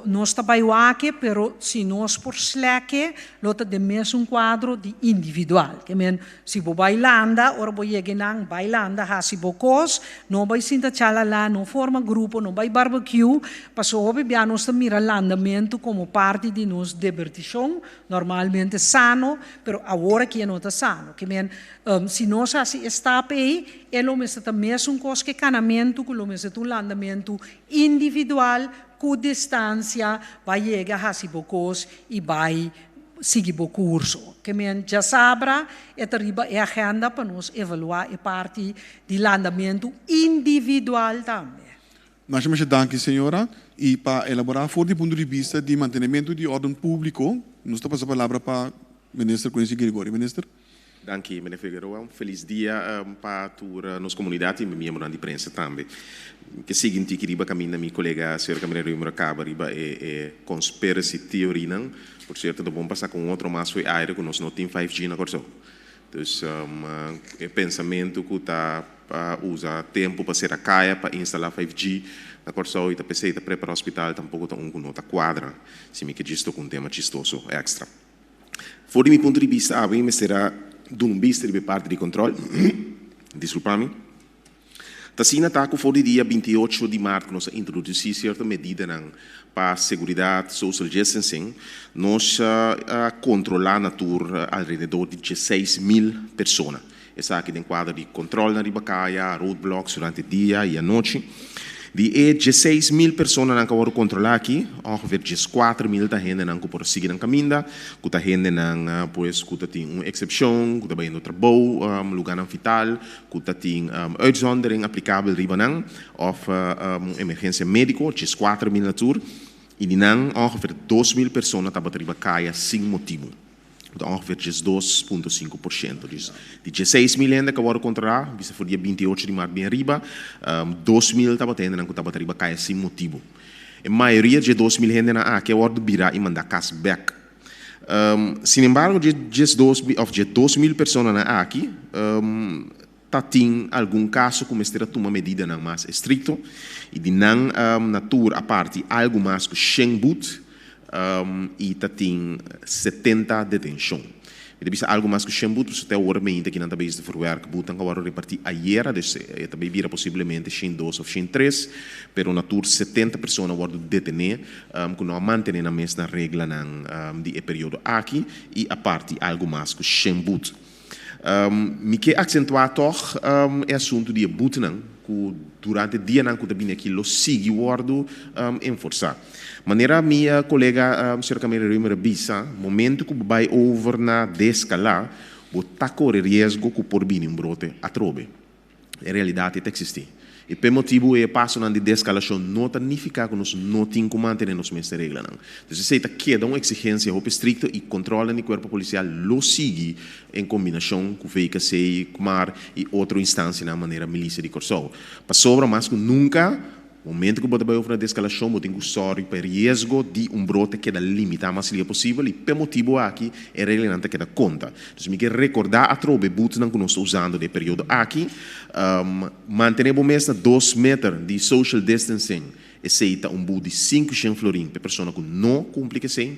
nós trabalhamos aqui, pero se nós por sleque, lota de mesmo quadro de individual. Que men, se vou Bailanda, ora vou chegar Bailanda, hasi bocos, não vai sinta chalala, não forma grupo, não vai barbecue, passou obviamente nós mira landamento como parte de nos divertição, normalmente sano, pero agora que não está sano. Que men, se nós assim está aí, ele me está mesmo coisa que canamento, que me está landamento individual, com distância, vai chegar a Sibocos e vai seguir o curso. Que já sabe, é a agenda para nós evaluar a parte de landamento individual também. Nós chamamos de danke, senhora, e para elaborar for do ponto de vista de mantenimento de ordem público, nós estamos a palavra para o ministro Quincy Gregori. Ministro? Danke, meneer Figueroa. Feliz dia para a nossa comunidade e minha membro de imprensa também. Que seguinte que riba caminho minha colega Sr. Camila Ruimer acaba riba é conspiracy theory não, por certo do bom passar com outro mais foi aéreo que nós não tem 5G na corso. Então é pensamento que tá usa tempo para ser a caia para instalar 5G na corso e tá pensei tá preparar o hospital tampouco tá com nota quadra. Se me que disto com tema chistoso extra. Fora do meu ponto de vista, a mim será de vista de parte de controle. Desculpa-me. Tassina está com o dia 28 de março, nós introduzimos certa medida para a segurança social distancing, nós controlar na tour ao redor de 16.000 pessoas. Essa aqui tem quadro de controle na ribacaia, roadblocks durante o dia e a noite. De 16.000 pessoas que vão controlar aqui, ongeveer 4.000 da gente que por seguir na caminho, que da gente pois que tem uma exceção, que vai no trabalho, lugar não vital, que tem uitzondering aplicável riba of emergência médica, 4.000 na tour, e de ongeveer 2.000 pessoas que vão riba caia sem motivo. Ongeveer 2,5%. Dus die 16.000 ainda que agora controlar, vista for dia 28 de março bem arriba, 2.000 estava tendo que estava riba caia sem motivo. A maioria de 2.000 ainda que agora virar e mandar cash back. Sin embargo, de 2.000 pessoas aqui, tem algum caso como esta uma medida mais estricta e de natura a parte algo mais que Schengbut e tem 70 detenção. Ele bisa algo mais que Xembut, você tem o orçamento que não está bem de verwerk, butan que agora repartir a era, dus também vira possivelmente Xin 2 ou Xin 3, pero na tour 70 pessoas vão detener, que não mantém na mesma regra de período aqui, e a parte algo mais que Xembut. Me quer acentuar toch é assunto de butan, que durante o dia que também aqui lo sigue o enforçar. Maneira minha colega Sr. Camila Rümer bisa, momento que vai over na descalar, o tá correr risco que por bem brote a trobe. Em realidade é existir. E por motivo é passo na descalação não significa que nós não temos que manter nos mesmas regras. Então, se queda uma exigência estricta e controla no corpo policial lo sigue em combinação com o veículo sei comar e outra instância na maneira milícia de corso. Para sobra mais que nunca momento que você vai ouvir a descalação, você tem que sorrir para risco de brote que é limitado mais que possível e por motivo aqui é relevante que dá conta. Então, me quer recordar a trobe boots que nós estamos usando no período aqui, manter o mesmo 2 metros de social distancing, e seita boot de 500 florins para pessoa que não cumpre que sem,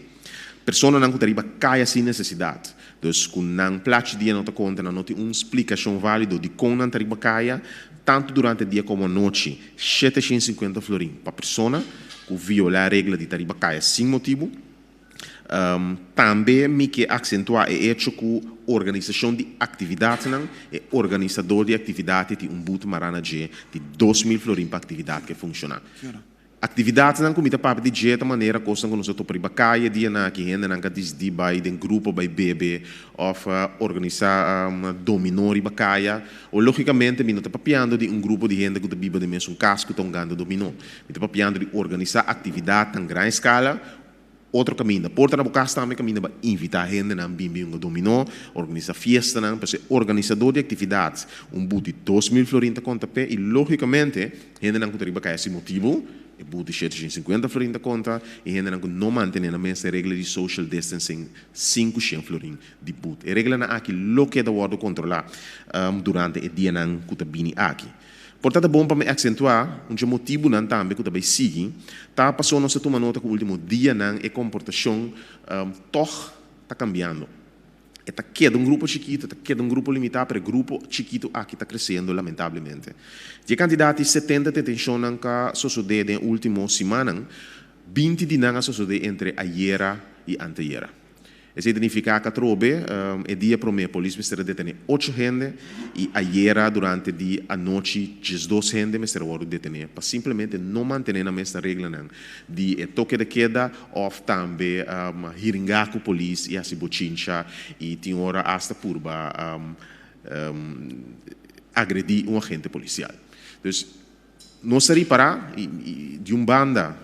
pessoa não que caia sem necessidade. Então, com não plate dia não te conta, não tem uma explicação válida de como não tariba caia, tanto durante o dia como a noite, 750 florins para a pessoa que viola a regra de tariba caia sem motivo. Também me quer acentuar o hecho que a organização de atividades é organizador de atividade de boot marana de 2.000 florins para a atividade que funciona. Atividades não comida para de jeito maneira coisa que nós estamos para caia dia na que ainda não desde vai de grupo vai bebê ou organizar dominó e caia ou logicamente me não está papiando de grupo de gente que está biba de mesmo casco estão ganhando dominó me está papiando de organizar atividade em grande escala. Outro caminho, porta na boca também caminho para invitar gente a bimbi dominó, organizar festa, para ser organizador de atividades, boot de 2.000 florins da conta pé e logicamente gente não contribuir para esse motivo. E boot de 750 florins da conta e gente não mantém a mesma regra de social distancing 500 florins de boot. A regra não aqui lo que da word controlar durante o dia não que está bem aqui. Portanto, é bom para me acentuar, motivo não também que também sigue, tá passou nossa toma nota que o último dia não é comportação toch está cambiando. Está queda grupo chiquito, está queda grupo limitado, para o grupo chiquito aqui está crescendo lamentavelmente. De candidatos 70 detenção que sucedeu na última semana, 20 de não sucedeu entre ayer e anteayer. Isso significa que trobe o dia para a polícia será detener 8 gente e ayer durante a noite 12 gente me será detener para simplesmente não manter a mesma regra de toque de queda ou também hiringar com a polícia e assim bochincha e tem hora hasta purba agredir um agente policial. Então, não seria para de banda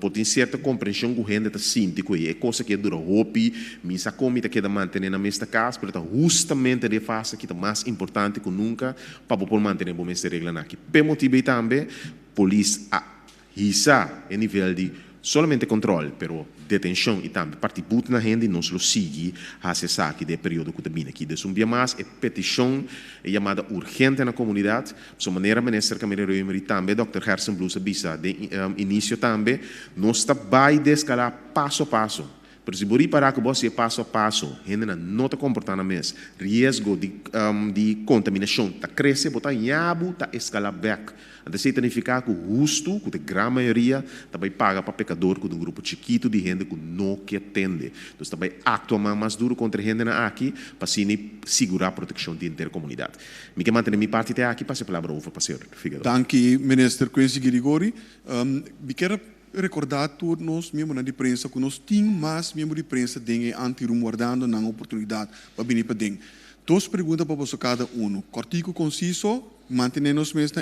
pode ter certa compreensão que o gente está sentindo que é coisa que dura hopi misa comida que manter na mesma casa porque justamente de fase que é mais importante que nunca para poder manter a mesma regra aqui por motivo também polícia hisa em nível de solamente controle pero detenção e também participação na gente não se lo sigue a acessar aqui do período que também aqui de dia mais é petição chamada urgente na comunidade de maneira ministro Camila Rümer e também Dr. Gerson Blusa bisa de início também nós está vai descalar passo a passo. Por se bori para que você passo a passo, gente não está comportando mesmo, risco de contaminação está crescendo, botar nhabu está escalar back. Então, significa que o justo, que a grande maioria, também paga para pecador, que é um grupo chiquito de gente que não quer atender. Então, também atua mais duro contra a gente aqui, para segurar a proteção da intercomunidade. Me quer manter minha parte até aqui, passe a palavra over para o senhor Figueiredo. Danke, ministro Quincy Girigori. Me quero recordar todos nós membros de imprensa que nós temos mais membros de imprensa que anti-rum guardando na oportunidade para vir para dentro. Duas perguntas para você cada um. Cortico, conciso, mantenemos mesmo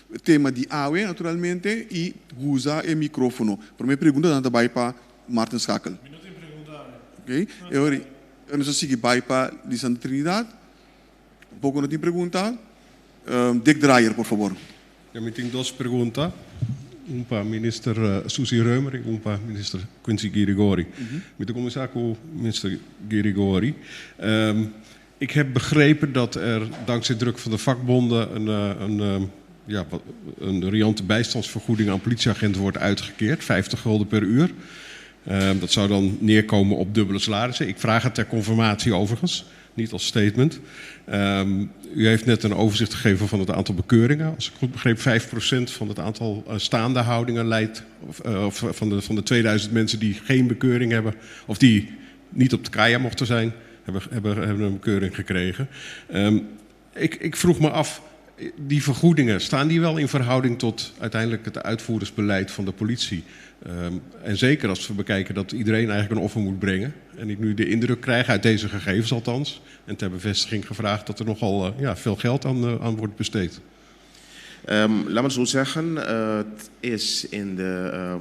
o tema de AUE, naturalmente, e usa o microfone. Primeira pergunta, então vai para Martin Schakel. Ok? Eu não sei se vai para Lisandro Trinidad. Um pouco não tem pergunta. Dick Dreyer, por favor. Eu tenho duas perguntas. Para minister Susi Reumer en para minister Quincy Girigori. Met de commissaris minister Girigori. Ik heb begrepen dat er dankzij druk van de vakbonden een riante bijstandsvergoeding aan politieagenten wordt uitgekeerd, 50 gulden per uur. Dat zou dan neerkomen op dubbele salarissen. Ik vraag het ter confirmatie overigens, niet als statement. U heeft net een overzicht gegeven van het aantal bekeuringen. Als ik goed begreep, 5% van het aantal staande houdingen leidt... of van de 2000 mensen die geen bekeuring hebben... of die niet op de kaya mochten zijn, hebben een bekeuring gekregen. Ik vroeg me af, die vergoedingen, staan die wel in verhouding tot uiteindelijk het uitvoersbeleid van de politie? En zeker als we bekijken dat iedereen eigenlijk een offer moet brengen. En ik nu de indruk krijg, uit deze gegevens althans, en ter bevestiging gevraagd, dat er nogal veel geld aan wordt besteed. Laat me zo zeggen, het is in de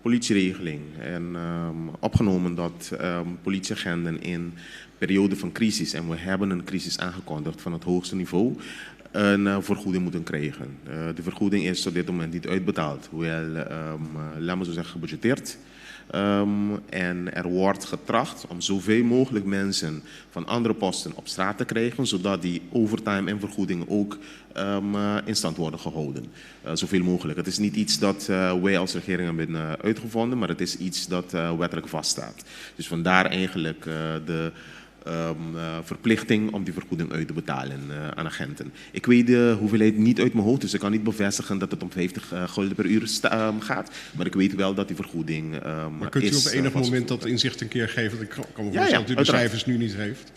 politieregeling en opgenomen dat politieagenten in periode van crisis, en we hebben een crisis aangekondigd van het hoogste niveau, een vergoeding moeten krijgen. De vergoeding is op dit moment niet uitbetaald, hoewel, laat me zo zeggen, gebudgeteerd. En er wordt getracht om zoveel mogelijk mensen van andere posten op straat te krijgen, zodat die overtime en vergoedingen ook in stand worden gehouden. Zoveel mogelijk. Het is niet iets dat wij als regering hebben uitgevonden, maar het is iets dat wettelijk vaststaat. Dus vandaar eigenlijk de verplichting om die vergoeding uit te betalen aan agenten. Ik weet de hoeveelheid niet uit mijn hoofd, dus ik kan niet bevestigen dat het om 50 gulden per uur gaat. Maar ik weet wel dat die vergoeding maar kunt u op enig moment dat inzicht een keer geven? Want ik kan me voorstellen dat u de cijfers nu niet heeft.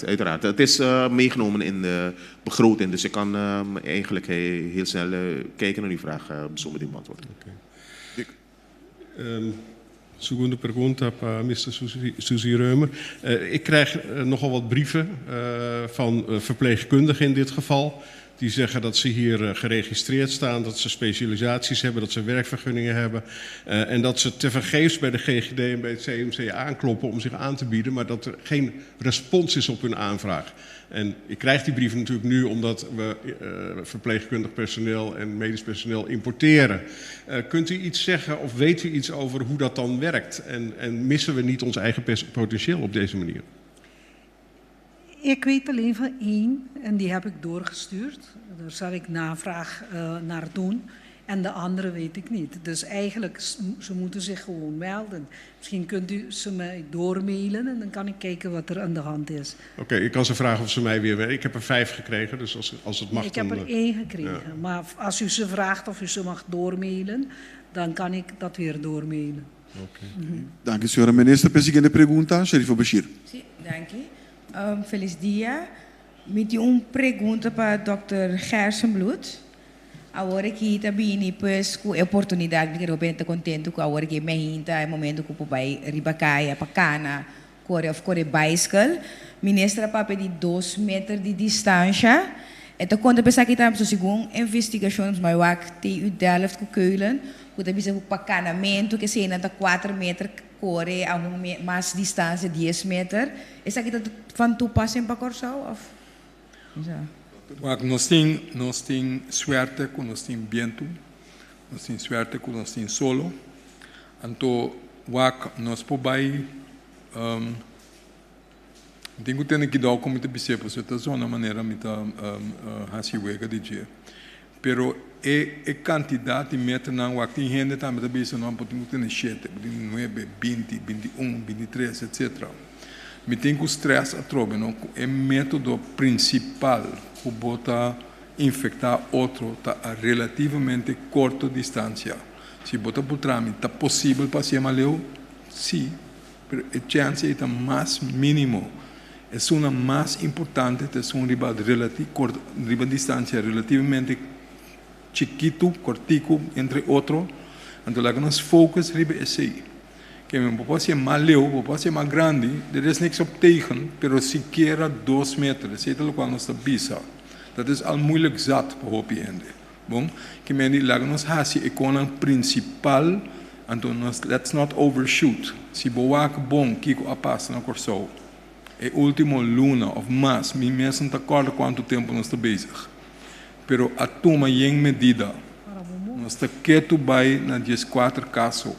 Uiteraard. Het is meegenomen in de begroting, dus ik kan eigenlijk heel snel kijken naar uw vraag zo meteen beantwoorden. Segunda pergunta para Mr. Suzy Reumer. Ik krijg nogal wat brieven van verpleegkundigen in dit geval. Die zeggen dat ze hier geregistreerd staan, dat ze specialisaties hebben, dat ze werkvergunningen hebben. En dat ze tevergeefs bij de GGD en bij het CMC aankloppen om zich aan te bieden, maar dat er geen respons is op hun aanvraag. En ik krijg die brieven natuurlijk nu omdat we verpleegkundig personeel en medisch personeel importeren. Kunt u iets zeggen of weet u iets over hoe dat dan werkt? En missen we niet ons eigen potentieel op deze manier? Ik weet alleen van één en die heb ik doorgestuurd. Daar zal ik navraag naar doen. En de andere weet ik niet. Dus eigenlijk, ze moeten zich gewoon melden. Misschien kunt u ze mij doormailen en dan kan ik kijken wat er aan de hand is. Oké, ik kan ze vragen of ze mij weer... Ik heb er 5 gekregen, dus als het mag nee, ik heb er 1 gekregen. Ja. Maar als u ze vraagt of u ze mag doormailen, dan kan ik dat weer doormailen. Okay. Dank u, senhora minister. Presidente pergunta, Sheriff Bashir. Sí, dank u. Feliz dia. Me dio pergunta para Dr. Gersenbloed. Agora que também pues com a oportunidade que eu bem contento com agora que me hinta é momento que eu vai ribacaia para cana corre bicycle ministra para de 2 metros de distância então quando pensar que estamos so segundo investigações mas eu te Delft com Keulen quando bisa para canamento que se na 4 metros corre a mais distância 10 metros essa que van toepassing para Corsau of ja. Nós temos suerte com nós temos vento, nós temos suerte com nós temos solo. Então, nós podemos tenho que dar como te disse, porque esta zona maneira me tá hasiwega de dia. Pero a quantidade de metros na wak tem gente também tá bisa não pode ter 7, 9, 20, 21, 23, etc. Me tem que o stress a trobe, não? É método principal que bota infectar outro tá a relativamente curta distância. Se bota por trâmite, tá possível para ser maleu? Sim, mas a chance é mais mínimo. É uma mais importante, é um riba distância relativamente chiquito, cortico entre outro. Então, lá que nós focus riba é aí. Que pode ser mais leu, pode ser mais grande, er is niks op tegen, pero sequer 2 metros, é o qual nós bisa. Dat is al moeilijk zat para hoop gente. Bom, que men die lagen nos hasi icona principal, então nós let's not overshoot. Se boak bom, kiko a passa na Corsau. É último luna of mais, me mesmo tá acordo quanto tempo nós está bezig. Pero a toma em medida, nós está quieto vai na 14 casos.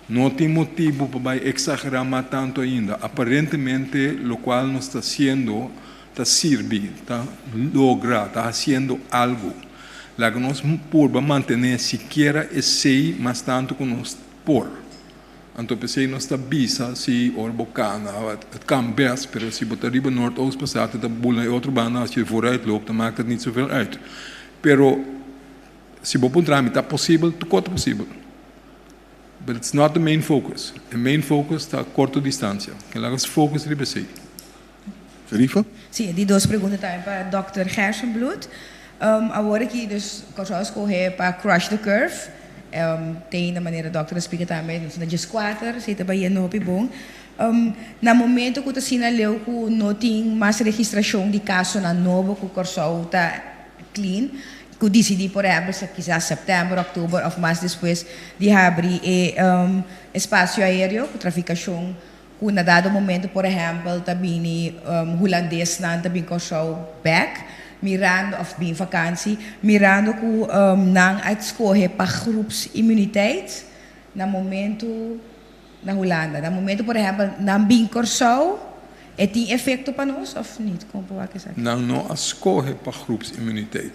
Não tem motivo para exagerar mais tanto ainda. Aparentemente, o qual nós está sendo, está servindo, está logrando, está fazendo algo. Lá que nós por manter sequer esse, mas tanto que nós por. Então, pensei, nós está bisa, se or bocana, het kan best, pero se botar riba Noordoost passat, dat boel in outro baan, als je vooruit loopt, dan maakt het niet zoveel uit. Pero, se bo een tramite, dat possível, te kort possível. But it's not the main focus. The main focus está a corta distância. Que lá os focus riba sei. Sharifa? Sim, die duas perguntas também para Dr. Gersenbloed. Agora que dus consumos correr para crush the curve, tem na maneira Dr. explica também, na G4, se está bem no bom. Na momento que o Tacina leu que não tem mais registração de caso na novo que o Corsol está clean, que decidi por exemplo se quizás setembro, outubro ou mais depois de abrir espaço aéreo, com traficação. Na dado momento, por exemplo, também holandês não também Corsol back. Mirando of bem vakantie, mirando que não escolhe para grupos imuniteit na momento na Holanda. Na momento, por exemplo, não bem Corsol, tem efeito para nós ou não? Como pode dizer? Não escolhe para grupos imuniteit.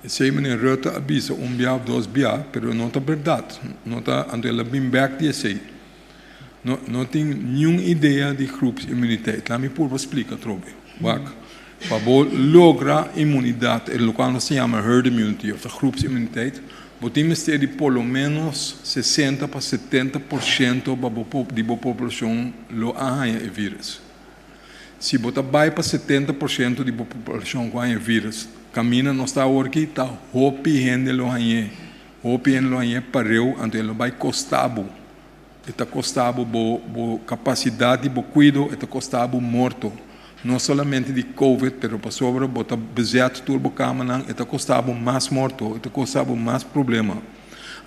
E se meneer Rutte avisa bia of dois bia, pero não está verdade. Não está ante ela bem back de sei. Não tem nenhuma ideia de grupos imuniteit. Lá me por explicar trobe. Para lograr imunidade, o que se chama herd immunity, of de groepsimmuniteit, podemos ter pelo menos 60 para 70% da população lo arranha o vírus. Se botar vai para 70% da população com o vírus, caminha não está aqui, está hopi gente lo arranha pareu, então ele vai costabo, está costabo bo capacidade, bo cuido, está costabo morto. Não somente de COVID, pero para sobre botar bezerro turbo câmara, está custando mais morto, está custando mais problema.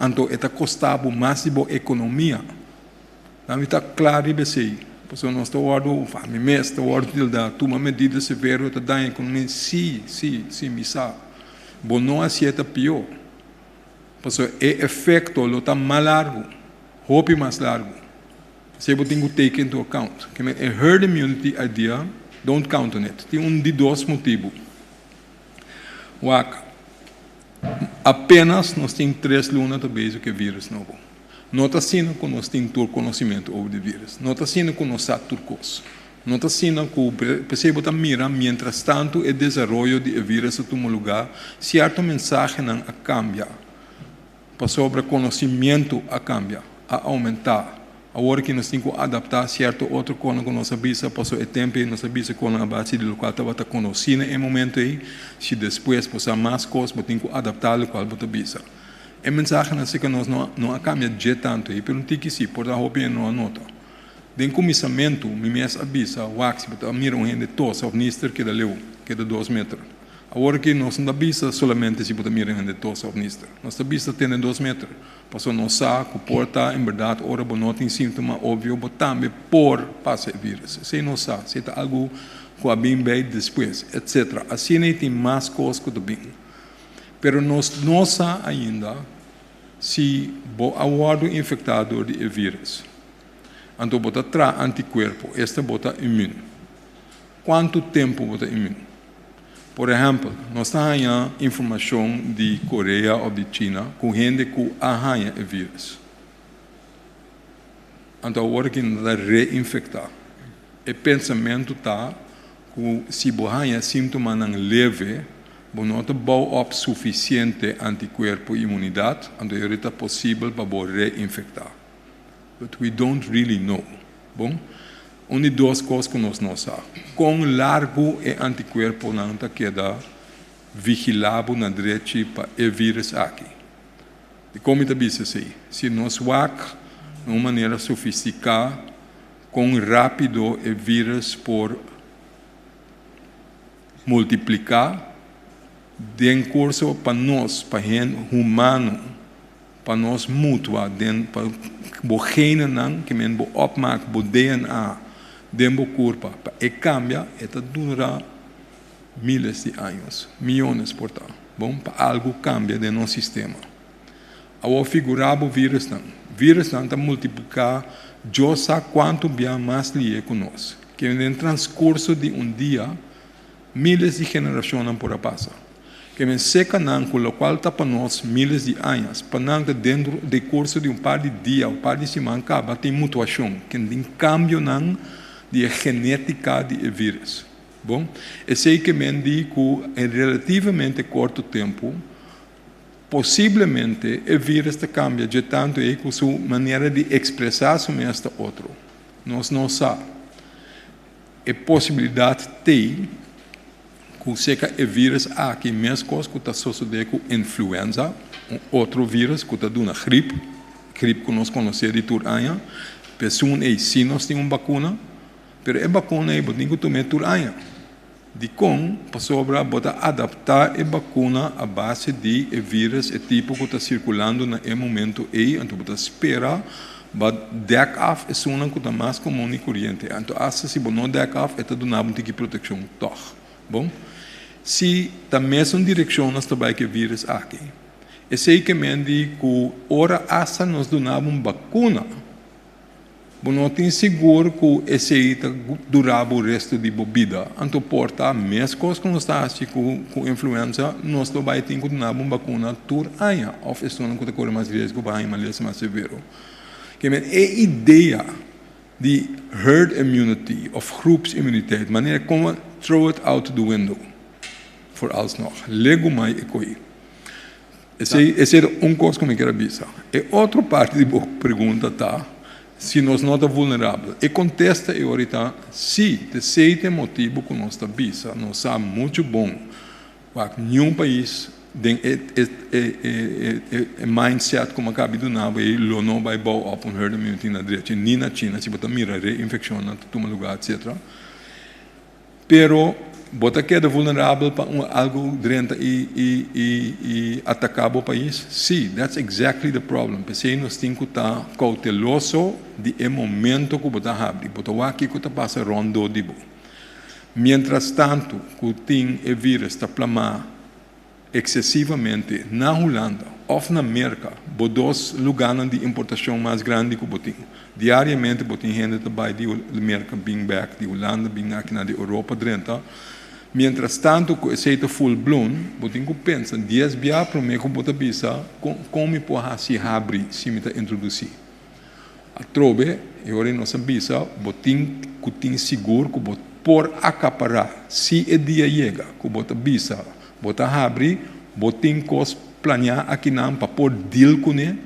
Então, está custando mais de boa economia. Então, está claro e bem. Porque nós estamos orando, a mês está orando de tomar medidas severas, está dando economia. Sim, me sabe. Bom, não aceita pior. Porque o efeito está mais largo, roupa mais largo. Você tem que take into account. Que a herd immunity idea. Don't count on it. Tem de dois motivos. Apenas nós temos 3 lunas talvez o que vírus novo. Não está sendo que nós temos todo conhecimento sobre o vírus. Não está sendo que nós sabemos turcos. Não está sendo que o pessoal está mirando, mientras tanto, o desenvolvimento do vírus toma lugar, certo mensagem não cambia. Para sobre conhecimento cambia, a aumentar. Agora que nós temos que adaptar certo outro coisa que nós avisa, passou o tempo e nós avisa com a base do local estava conhecendo em momento aí, se depois passar mais coisas, nós temos que adaptar o local para avisa. A mensagem é que nós não cambia de tanto aí, pelo que sim, por dar roupa não anota. De começamento, me mesmo avisa, o axi, para mirar um gente tosse, o ministro que leu, que 2 metros. Agora que nós não avisa somente se para mirar um gente tosse, o ministro. Nós avisa tem 2 metros. Passou não sabe, porta, em verdade, ora, não tem sintoma óbvio, mas também por passar o vírus. Se não sabe, se está algo que é bem depois, etc. Assim, tem mais coisas que bem. Mas nós não sabemos ainda se o aguardo infectado de vírus. Então, bota tra anticorpo, esta bota imune. Quanto tempo bota imune? Por exemplo, nós temos informação de Coreia ou de China com gente que arranha o vírus. Então, agora que nós reinfectar. O pensamento está que se você arranha sintomas não leve, você não tem o suficiente anticorpo e imunidade, então é possível para você reinfectar. But we don't really know. Bom? Uma de 2 coisas que nós não sabemos. Quão largo o anticorpo não está queda vigilado na direita para o vírus aqui. E como está dizendo assim, se nós vamos de uma maneira sofisticada, quão rápido o vírus por multiplicar, de curso para nós, para gente humano, para nós mútua, para o gene que men opmaak, o DNA, dentro do corpo, e cambia, dura miles de anos, milhões, portanto. Bom, para algo cambia de nosso sistema. Ao figurar o vírus não está multiplicar, eu sei quanto bem mais lhe conosco. Que no transcurso de dia, miles de gerações não podem passar. que me seca não, com o qual está para nós milhares de anos, para não dentro do curso de par de dias, par de semanas, acaba tem mutação, que tem cambio não de genética de vírus. Bom, eu sei que me digo em relativamente curto tempo, possivelmente o vírus cambia de tanto com sua maneira de expressar-se nesta outro. Nós não sabemos. A possibilidade tem que seja o vírus aqui mesmo que está sucedendo com influenza, outro vírus que está dando gripe que nós conhecemos de Turanha, pessoas aí sim nós temos uma vacuna, mas a vacuna é tem que tomar Turanha. De como para sobra botar adaptar a vacuna à base de vírus e tipo que está circulando no momento aí, então botar espera, mas deck af é uma que está mais comum e corrente. Então se você não deck af, é tudo não tem que proteção toch. Bom, se da mesma direção nós trabalhamos que vírus aqui, é sei que me diz que ora essa nós donamos uma vacuna. Bom, não tem seguro que esse aí durava o resto de vida. Então, porta, mesmo coisa que nós está assim com influenza, nós também temos que dar uma vacuna por ano. Ou é só que corre mais risco para mais severo. Que a ideia de herd immunity, of groepsimmuniteit, maneira como throw it out the window, voor alsnog. Lego mij e coi. Esse é coisa que eu quero avisar. E outra parte da pergunta tá. Se nós não estamos vulneráveis. E contesta e ahorita, sim, esse é o motivo que nós estamos bisa. Nós sabemos muito bom que nenhum país tem mindset como acaba de dar, e não vai bom op herd immunity na direita, nem na China, se você mira reinfecção, toma lugar, etc. Pero você queda vulnerável para algo dentro e atacar o país? Sim, that's exactly the problem. Porque nós temos que estar cauteloso de momento que você abre. Você vai aqui que você passa rondo de bo. Mientras tanto, que tem o vírus está plamar excessivamente na Holanda ou na América, dois lugares de importação mais grandes que você tem. Diariamente, você tem gente que vai de América, bem back, de Holanda, bem aqui na Europa, dentro. Mientras tanto, que esse é full blown, você tem que pensar, 10 dias para mim, como você pensa, como pode se abrir, se me introduzir. A trobe, agora nós sabemos, você tem que ter seguro que você pode acaparar. Se o dia chega, que você pensa, você abre, você tem que planear aqui não para pôr deal com ele,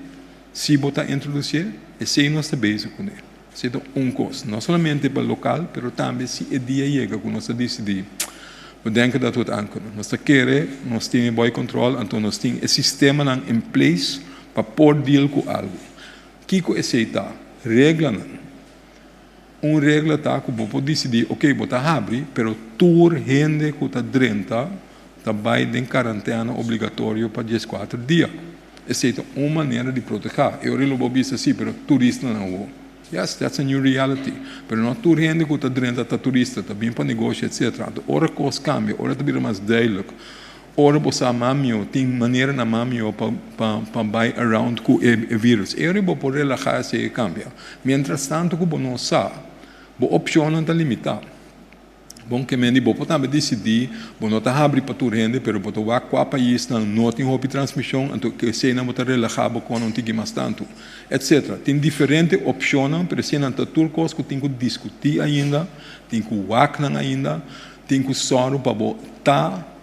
se você introduzir, esse é nosso base com ele. Esse é coisa, não somente para o local, mas também se o dia chega, que nós decidimos. Eu denke dat we het aankunnen. Nós queremos, nós temos boy control, então nós temos esse sistema em place para pôr deal com algo. Kiko aceita regra não. Regra tá que você pode decidir, ok, você abre, pero tour gente que está dentro, vai em quarentena obrigatório para 14 dias. Essa é uma maneira de proteger. Eu não dizer assim, pero turista não vou. Yes, that's a new reality. Pero não toda gente que está dentro, está turista, está bem para negócio, etc. Ora coisa cambia, ora está bem mais duidelijk. Ora você mamio, tem maneira na mamio para buy around com o vírus. E ora você pode relaxar-se e cambia. Mientras tanto, que você não sabe, a opção não está limitada. Bom, que me você também decidir, você não está abrindo para toda gente, mas você vai com o país, não tem roupa de transmissão, então que você não está relaxado quando não tem mais tanto, etc. Tem diferentes opções, mas você não está tudo coisa que tem que discutir ainda, tem que wacnar ainda, tem que só para estar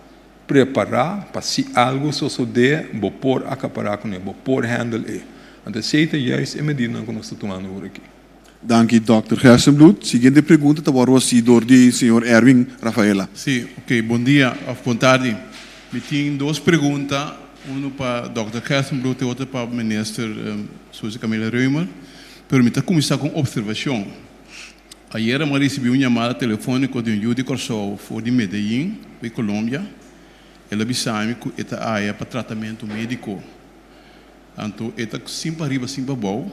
preparar para se algo suceder, você pode acaparar com ele, você pode handle ele. Então, essa é juist a medida que nós estamos tomando aqui. Dank u, Dr. Gersenbloed. Siguiente pregunta está por door de senhor Erwin Rafaela. Sí, ok, bom dia, of boa tarde. Eu tenho duas perguntas, uma para Dr. Gersenbloed e outra para o ministro Suzy Camila Reumer. Permita começar com observação. Ayer eu recebi uma chamada telefônica de Judy Corsol, de Medellín, de Colômbia. Ela avisou-me que esta área para tratamento médico. Então, esta sempre arriba, sempre bom.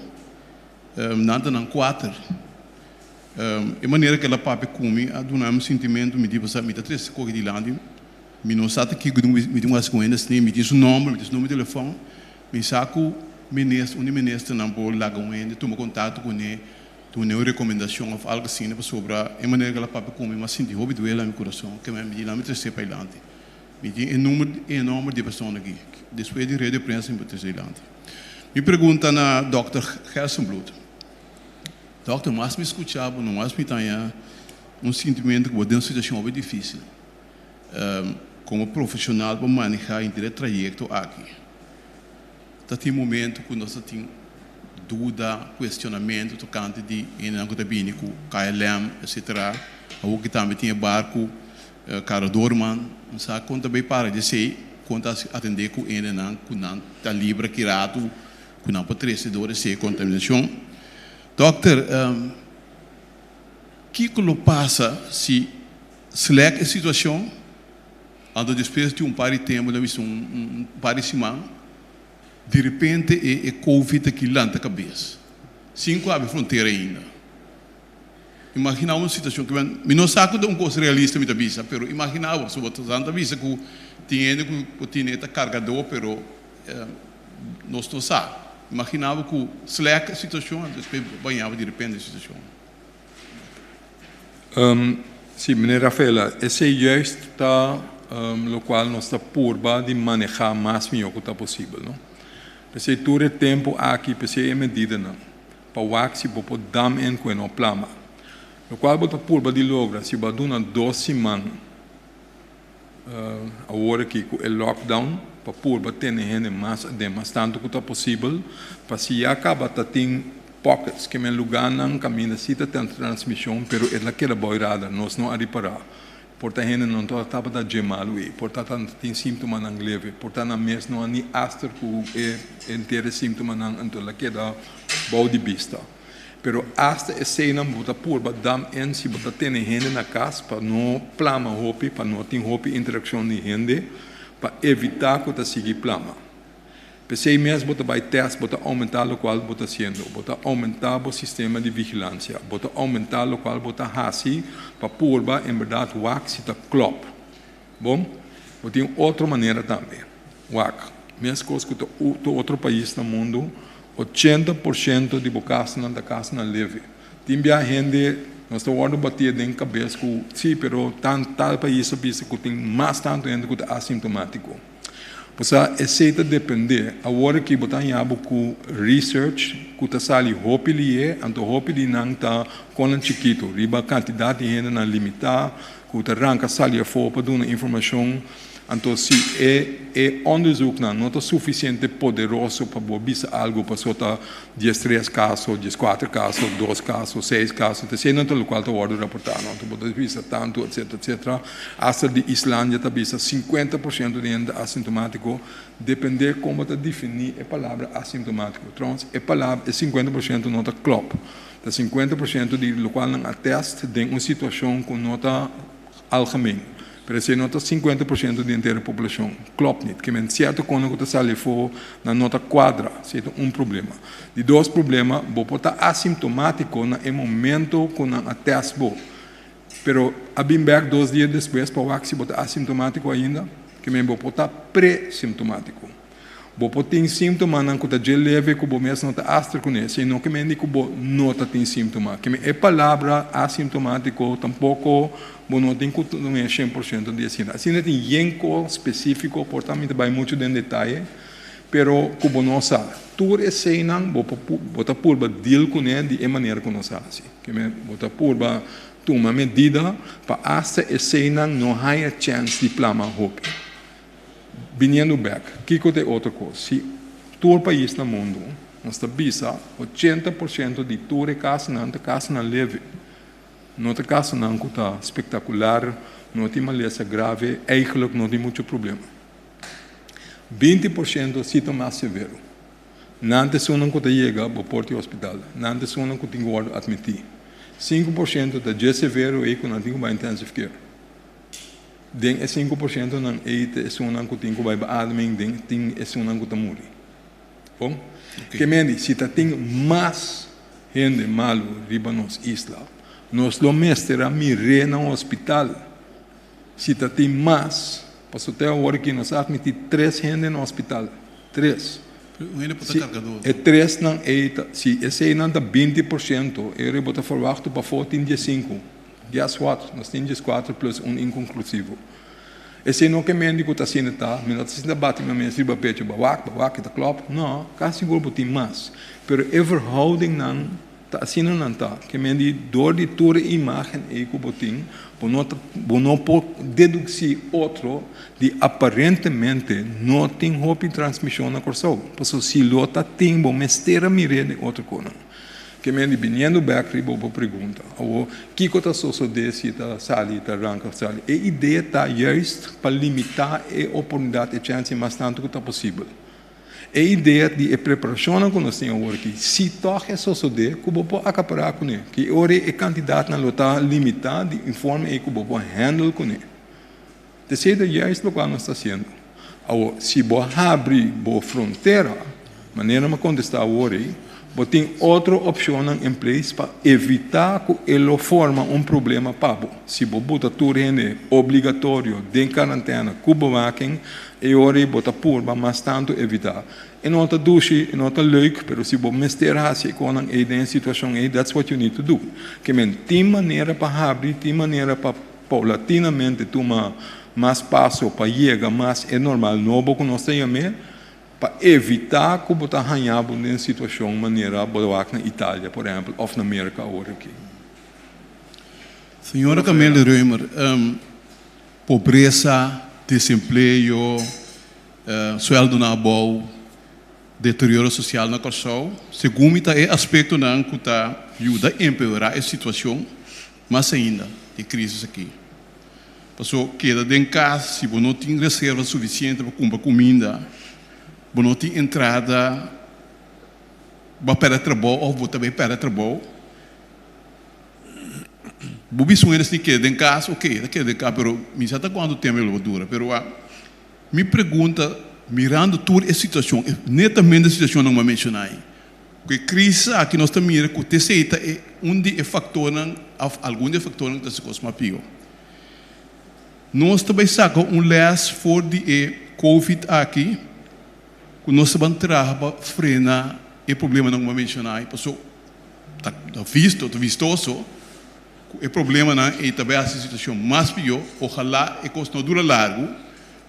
Nada não 4. A maneira que ela pape come, a donar um sentimento, me diz, me dá 3 coisas de lá, me não sabe que me dá umas coisas, me diz o número de telefone, me saco ministro, ministro não pode lá com ele, toma contato com ele, tu uma recomendação ou algo assim, para sobre a maneira que ela pape come, mas senti hobby do ela no coração, que me diz lá me 3 para ilante. E tem enorme de pessoas aqui. Depois de rede de prensa em Nederland. Me pergunta na Dr. Gersenbloed. Doctor, mas me escutava, não mais me tenha sentimento que eu tenho uma situação bem difícil. Como profissional, para manejar em direto trajeto aqui. Tem momento que nós temos dúvida, questionamento, tocante de não que bem com KLM, etc. Ou que também tinha barco, cara dorman, não sabe quanto bem para de ser, quanto atender com ele não, com não tá livre quirato, com não patrocinadores, ser contaminação. Doctor, que passa se select a situação, ando depois de par de tempo, par de semana, de repente é Covid que lanta a cabeça. 5 abre fronteira ainda. Imagina uma situação que eu não saco de coisa realista, mas imaginava, se você está vista que tinha carregador, mas não estou sabe. Imaginava que select a situação, depois banhava de repente a situação. Sim, meneer Rafaela, esse é juist o qual nós está por de manejar mais melhor que possível, não? Porque todo o tempo aqui, porque é medida não, para o axi para dar em com o plama, o qual bota por de logra se vai dar 2 semanas, agora aqui com o lockdown para por ter mais tanto que possível, para se acaba tem pockets que me lugar não caminha cita tem transmissão, pero é aquela boirada nós não a reparar. Portanto, a gente não está para dar mal, portanto, tem sintomas não leve, portanto, a mês não há nem aster que é inteiro síntoma não, então, aquela boa de vista. Pero hasta esse não bota por badam en se bota ter gente na casa para não plama hopi, para não ter hopi interação de gente, para evitar que siga plama. Pensei mesmo bota vai teste, bota aumentar o qual bota sendo, bota aumentar o sistema de vigilância, bota aumentar o qual bota hasi, para purba em verdade o ac se tá clop. Bom, eu tenho outra maneira também. O ac, mesmo coisa que outro país no mundo, 80% de bocas na casa na leve. Tem bem gente, nós estamos batendo em cabeça que sim, pero tal país que tem mais tanto gente que é assintomático. Pois aceita depender. Agora que botar em abo com research, que está sali hopili anto hopili não está com um chiquito, riba quantidade de gente não limitar, que está arranca sali a fora para dar uma informação, então se é onderzoek não está suficiente poderoso para botar algo para soltar 13 casos, 14 casos, 2 casos, 6 casos, então se não está o qual está ordem reportar, não está botar vista tanto, etc. Hasta de Islândia está vista 50% de gente assintomático, depender como está definir a palavra assintomático. Então, a palavra é 50% não está clop, 50% de lo qual não atesta de uma situação que não está algemeen. Pero se nota 50% da inteira população, klopt niet. Que men certo quando que está ali for na nota quadra, se é um problema. De 2 problemas, vou botar assintomático no momento que não atesta bo. Pero a bem back 2 dias depois para o axi botar assintomático ainda, que men vou botar pré-sintomático. Vou botar sintoma não que está leve que vou mesmo nota astra com esse, não que men que vou nota tem sintoma. Que men é palavra assintomático tampouco bom não tem que não é 100% de assim. Assim não tem yenco específico, portanto vai muito em detalhe, pero como não sabe, tudo é sem não, bota por deal com ele de maneira que não sabe, que me bota por uma medida para hasta esse não há chance de plama hope. Vindo back, que é outra coisa. Se todo país no mundo, nós está visa 80% de toda casa não leve. Não tem caso não que está espetacular, não tem maleza grave, eigenlijk não tem muito problema. 20% é mais severo. Não tem sono que chega para o porto hospital, não tem sono que tem que admitir. 5% é severo e que não tem que ir intensive care. Den 5% não é sono que tem que ir para admin, tem sono que está morrer. Bom, que me se tem mais gente malo riba nos isla. Nós lo mestra miré no hospital. Se tem mais, passou até agora que nós admitir 3 gente no hospital. 3. É 3 não é, se esse não dá 20%, eu vou verwachten para 14 de 5. Guess what? Nós temos 4 plus um inconclusivo. Esse não que mendigo está sendo tá, mas não está sendo bate mas mesmo riba pecho bawak está klopt. Não, quase igual por ti mais. Pero a verhouding não tá assim não tá. Que mendigo door die toere imagem e que botin, não pode deduzir outro de aparentemente não tem hope transmissão na corção. Porque se lota tem bom mestera mire de outro coisa. Que me vindo back bobo pergunta, o que que tá desse tá sali tá ranca sali. A ideia tá juist para limitar a oportunidade e chance mais tanto que tá possível. A ideia de a preparação que nós temos aqui, se toca suceder, que bobo acaparar com ele, que ora é candidato na lota limitada de informe e que bobo handle com ele. Terceiro juist o que nós está fazendo. Se bo abrir bo fronteira, maneira me contestar ora tem outra opção em place para evitar que ele forma problema para se botar tudo obrigatório de quarentena, cubawaking, e ora botar purba, mas tanto evitar. E não está duche, não está leuk, mas se você misturar se com a situação aí, that's what you need to do. Que tem maneira para abrir, tem maneira para paulatinamente tomar mais passo para chegar, mas é normal, não é que nós tenhamos para evitar que você arranhado em situação maneira boa na Itália, por exemplo, ou na América agora aqui. Senhora Camila Reumer, pobreza, desemprego, sueldo na bom, deterioro social na corção, segundo é aspecto não que está ajuda a empeorar a situação, mas ainda de crise aqui. Passou queda em casa, se você não tem reserva suficiente para comprar comida, não tem entrada para trabalho ou também para trabalho. Bubi sonhos de que em casa, ok, que de cá, pero me sabe quando tem a dura, pero me pergunta mirando toda a situação, netamente a situação não me mencionei, porque crise aqui nós estamos mirando que o TCI é de factor, algum de factor que se costuma pior. Nós também sacamos les for de COVID aqui. Nós vamos trabalhar para frenar o problema não mencionar, passou tá vistoso o problema não é também a situação mais pior, ojalá e coisa não dura largo,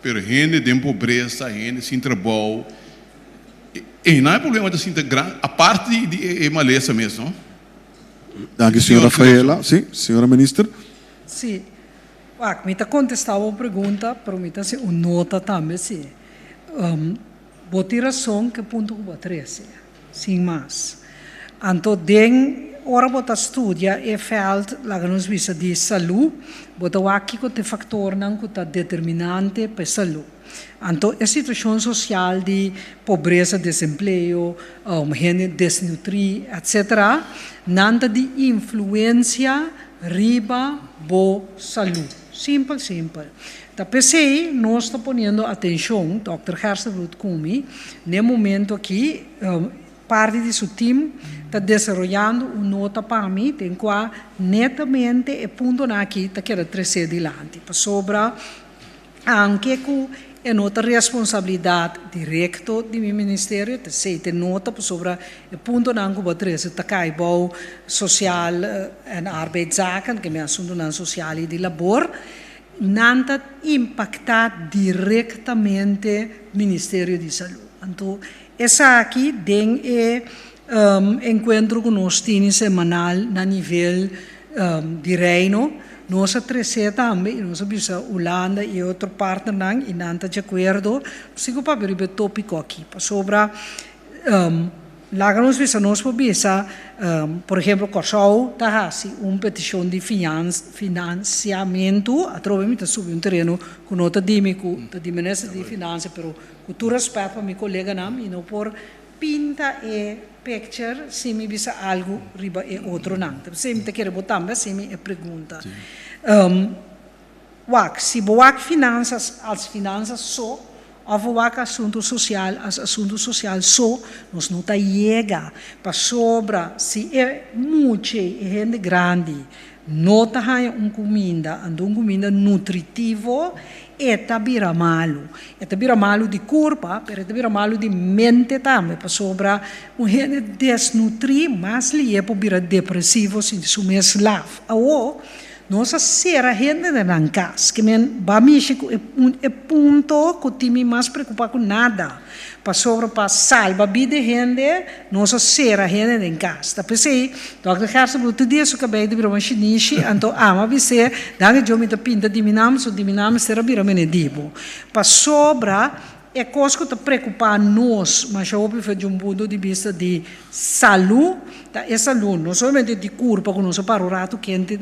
pero gente de pobreza, gente sem trabalho, e não é problema de sinta grande, a parte de maleza mesmo. Danke, senhora Rafaela. Sim, senhora ministra. Sim. Me está contestando a pergunta, pero me está se nota também, sim. Botiração que ponto que 13, sem mais. Então, den hora bota estudia e felt lá que nos visa de saúde, bota aqui que tem fator não que está determinante para saúde. Então, a situação social de pobreza, desemprego, gente desnutrida, etc., nada de influência riba bo saúde. Simples. Da PC, nós estamos ponendo atenção, Dr. Gerson Blut Kumi, no momento aqui, parte de seu time está desenvolvendo nota para mim, tem qual netamente é ponto aqui, está querendo crescer adiante. Sobre anche com a nota responsabilidade direta do meu ministério, tem nota sobre o ponto que vai trazer, está caibou social e arbeidszaken, que é assunto social e de labor, nada impactar diretamente o Ministério de Saúde. Então, essa aqui tem encontro que nós temos semanal na nível de reino. Nós trazemos também, nós vimos a Holanda e outro partner, e não está de acordo. Sigo para ver o tópico aqui, sobre lá que nós vimos, por exemplo, Corsau está assim, petição de financiamento, através de subir terreno com nota de Ministério de Finanças, mas com todo respeito para meu colega, e não por pinta e picture, se me visa algo, riba e outro não. Se me quer botar, se me pergunta. Se boak finanças, as finanças só, ou assunto social, as assunto social só, nós não chega para sobra, se é muito gente grande, não está comida nutritivo, eta bira malo de corpo, pero eta bira malo de mente também, para sobra gente desnutrir, mas li é para bira depressivo, se isso me slave. nossa será gente na casa, que men bamichico é ponto que time mais preocupado com nada, para sobre para salva vida gente, nossa será gente em casa. Tá pensei, Dr. Gerson Bluth dia so acabei de vir uma chinese, então ama você, daí eu me pinta diminamos será vir menedibo. Para sobra é coisa que está preocupar nós, mas eu ouvi de um ponto de vista de saúde, é saúde, não somente de curva, que nós para o rato quente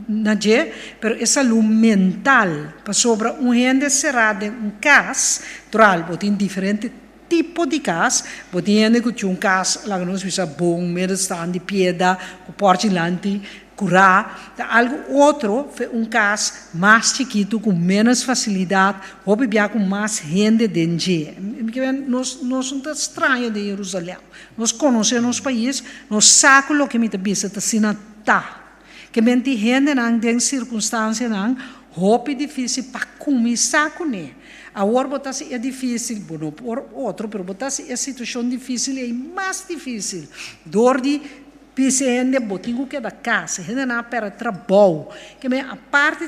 na dia, mas é saúde mental, para sobre gente será de casa, troll, tem diferente tipo de casa, tem gente que tem casa, lá que nós visa bom, meio stand de piedra, com porcelante, curar, algo outro, caso mais chiquito, com menos facilidade, ou com mais gente dentro. Nós somos estranhos de Jerusalém. Nós conhecemos o país, nós sabemos o que me está sendo. Que tem gente em circunstâncias, é difícil para começar com ele. Agora, é difícil, não por outro, mas é situação difícil, é mais difícil. Dor de pise gente botinho que da casa, gente não para trabalho, que a parte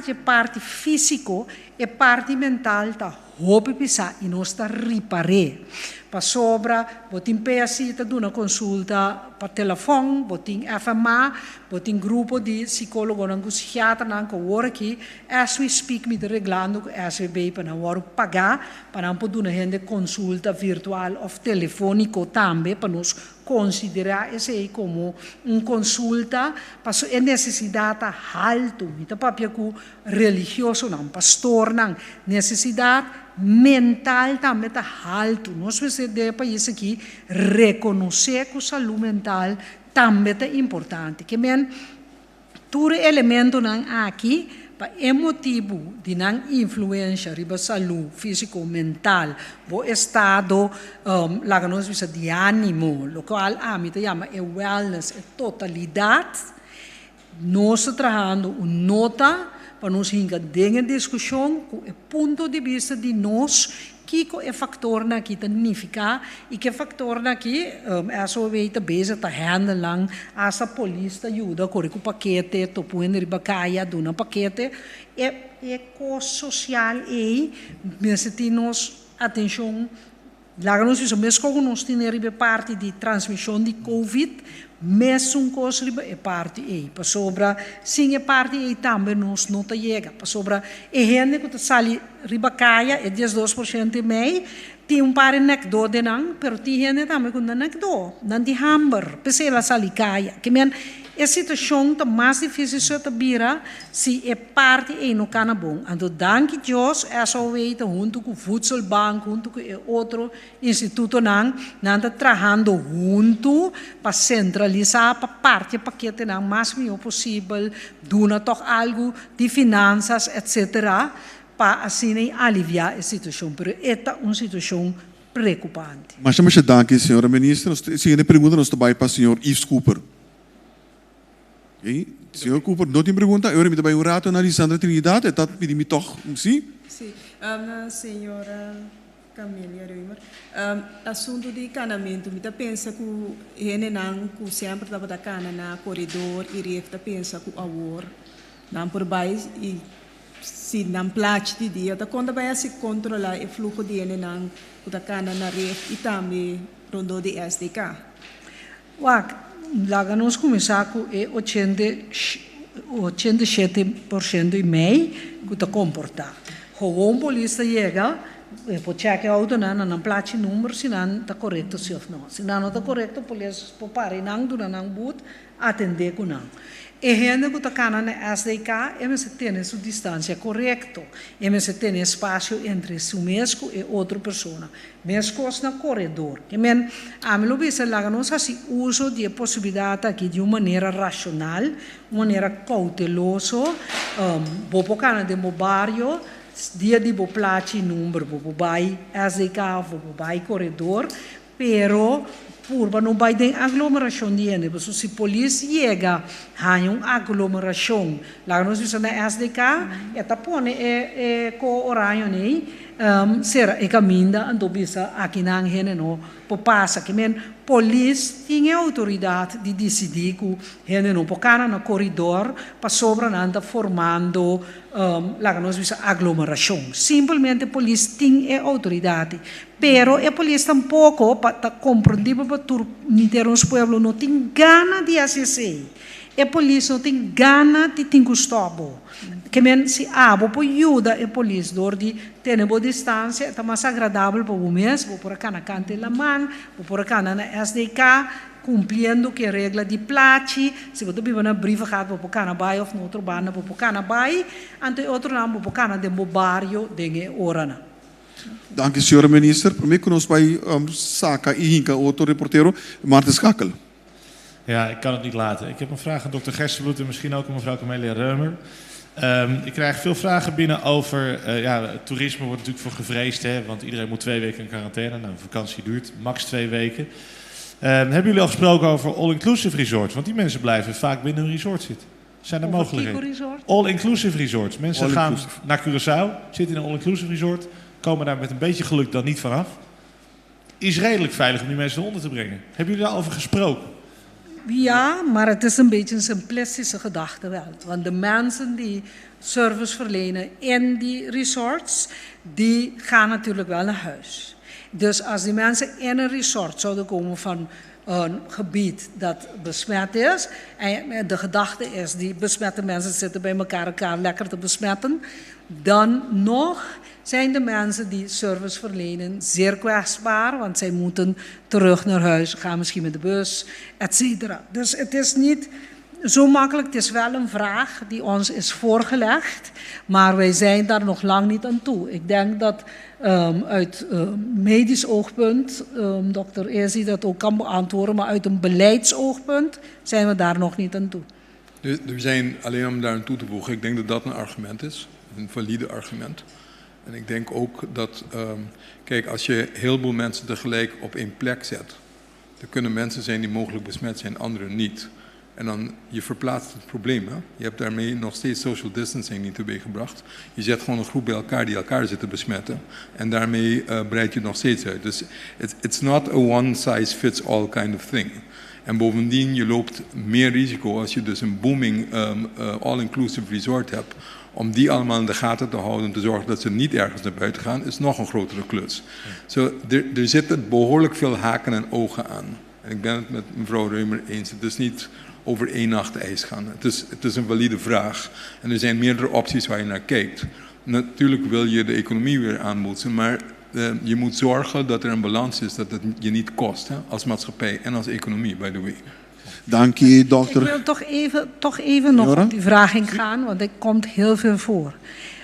físico e parte mental tá roupa pisar e nós tá reparar. Para sobra, botin peça de uma consulta por telefone, botin FMA, botin grupo de psicólogo não psiquiatra não que agora aqui, as we speak me reglando as we be para não pagar, para não poder gente consulta virtual ou telefônico também para nós considerar isso aí como consulta, para é necessidade alto, então papel com religioso não, pastor não, necessidade mental também está alto. Nós precisamos de país aqui reconhecer que a saúde mental também é importante. Que men todo elemento não aqui é motivo de não influência sobre a saúde físico mental, o estado lá que nós precisamos de ânimo, o qual a mim chama é wellness, é totalidade. Nós estamos trabalhando uma nota para nós hinga dengue discussão com o ponto de vista de nós que é factor na que significa e que factor na que é só veita beza tá handling asa polícia ajuda com o paquete to puende ribacaia do na paquete é co social e necessita nos atenção lá nós isso mesmo com nós ter parte de transmissão de COVID mesmo coisa é parte aí, para sobra sim é parte aí também nós não tá chega, para sobra é gente que sali ribacaia é 12% e meio, tem par necdo de não, pero tem gente também que não necdo, não de hamburger, pensei lá sali caia, que men a situação tá mais difícil se tá vira se é parte aí no cana bom, então danke Deus é só veita junto com o Voedselbank, junto com outro instituto não tá trabalhando junto para centralizar para parte paquete não mais melhor possível, dona toch algo de finanças etc. para assim aliviar a situação, pero esta uma situação preocupante. Mas chama-se danke, senhora ministra. Seguinte pergunta nós vai para o senhor Yves Cooper. Okay. Senhor Cooper, não tem pergunta? Eu me também um rato analisando a Trinidade, está pedindo toch, sim? Sim, senhora Camélia Reumer, assunto de canamento, me pensa que o não que sempre estava da cana na corredor e refta pensa que o awor não por baixo e se não plate de dia, tá quando vai se controlar o fluxo de não que da cana na ref e também rondo de SDK. Lá nós começamos com 87% e meio que está comportado. Quando um polícia chega, pode checar o auto não plate número, se não está correto se não. Se não está correto, o polícia pode parar não durante boot atender com não. E gente que está na SDK, eles têm sua distância correta, eles têm espaço entre si mesmo e outra pessoa, mesmo no corredor. A mim lo visa lá nós assim uso de possibilidade aqui de uma maneira racional, uma maneira cautelosa, vou cana de meu bairro, dia de bo plate número, vou vai SDK, vou vai corredor, pero Purba não vai ter aglomeração de gente, porque se a polícia chega a uma aglomeração, lá nós vimos na SDK, está pondo com horário Sera ekaminda and dobisa akinang hene no popasa que men police tinha autoridade de decidir que hene no pocana na corredor para sobra nanda formando lá nós visa aglomeração. Simplesmente police tinha autoridade, pero a police tampouco para compreender para ter uns pueblos não tem gana de assistir. A police não tem gana de ter custobo. Que men se abo po ajuda a polícia door die ter boa distância é mais agradável para o mês, vou por cá na cante la man, vou por cá na SDK, cumprindo que a regra de plate, se você vive na brief gaat, vou por cá na baia, of no outro bana, vou por cá na baia, ante outro nome, vou por cá na de barrio, dengue orana. Dank u, senhora minister. Para mim, nós vai Saka e Hinka, outro reportero, Maarten Schakel. Ja, ik kan het niet laten. Ik heb een vraag aan dokter Gerstenbloed en misschien ook aan mevrouw Camelia Reumer. Ik krijg veel vragen binnen over toerisme wordt natuurlijk voor gevreesd, hè, want iedereen moet 2 weken in quarantaine. Nou, vakantie duurt max 2 weken. Hebben jullie al gesproken over all-inclusive resorts? Want die mensen blijven vaak binnen hun resort zitten. Zijn er mogelijkheden? All-inclusive resorts. Mensen gaan naar Curaçao, zitten in een all-inclusive resort, komen daar met een beetje geluk dan niet vanaf. Is redelijk veilig om die mensen eronder te brengen. Hebben jullie daarover gesproken? Ja, maar het is een beetje een simplistische gedachte wel. Want de mensen die service verlenen in die resorts, die gaan natuurlijk wel naar huis. Dus als die mensen in een resort zouden komen van een gebied dat besmet is, en de gedachte is, die besmette mensen zitten bij elkaar lekker te besmetten, dan nog zijn de mensen die service verlenen zeer kwetsbaar, want zij moeten terug naar huis, gaan misschien met de bus, etc. Dus het is niet zo makkelijk. Het is wel een vraag die ons is voorgelegd, maar wij zijn daar nog lang niet aan toe. Ik denk dat uit medisch oogpunt dokter Ezi dat ook kan beantwoorden, maar uit een beleidsoogpunt zijn we daar nog niet aan toe. Er zijn, alleen om daar aan toe te voegen, ik denk dat dat een argument is, een valide argument. En ik denk ook dat, kijk, als je heel veel mensen tegelijk op één plek zet, er kunnen mensen zijn die mogelijk besmet zijn, anderen niet. En dan, je verplaatst het probleem. Hè? Je hebt daarmee nog steeds social distancing niet teweeggebracht. Je zet gewoon een groep bij elkaar die elkaar zitten besmetten. En daarmee breid je het nog steeds uit. Dus it's not a one size fits all kind of thing. En bovendien, je loopt meer risico als je dus een booming all-inclusive resort hebt. Om die allemaal in de gaten te houden en te zorgen dat ze niet ergens naar buiten gaan, is nog een grotere klus. Er zitten behoorlijk veel haken en ogen aan. En ik ben het met mevrouw Reumer eens. Het is niet over 1 nacht ijs gaan. Het is een valide vraag. En er zijn meerdere opties waar je naar kijkt. Natuurlijk wil je de economie weer aanmoedigen, maar je moet zorgen dat er een balans is, dat het je niet kost, hè, als maatschappij en als economie, by the way. Dank je, dokter. Ik wil toch even nog op die vraag ingaan, want er komt heel veel voor.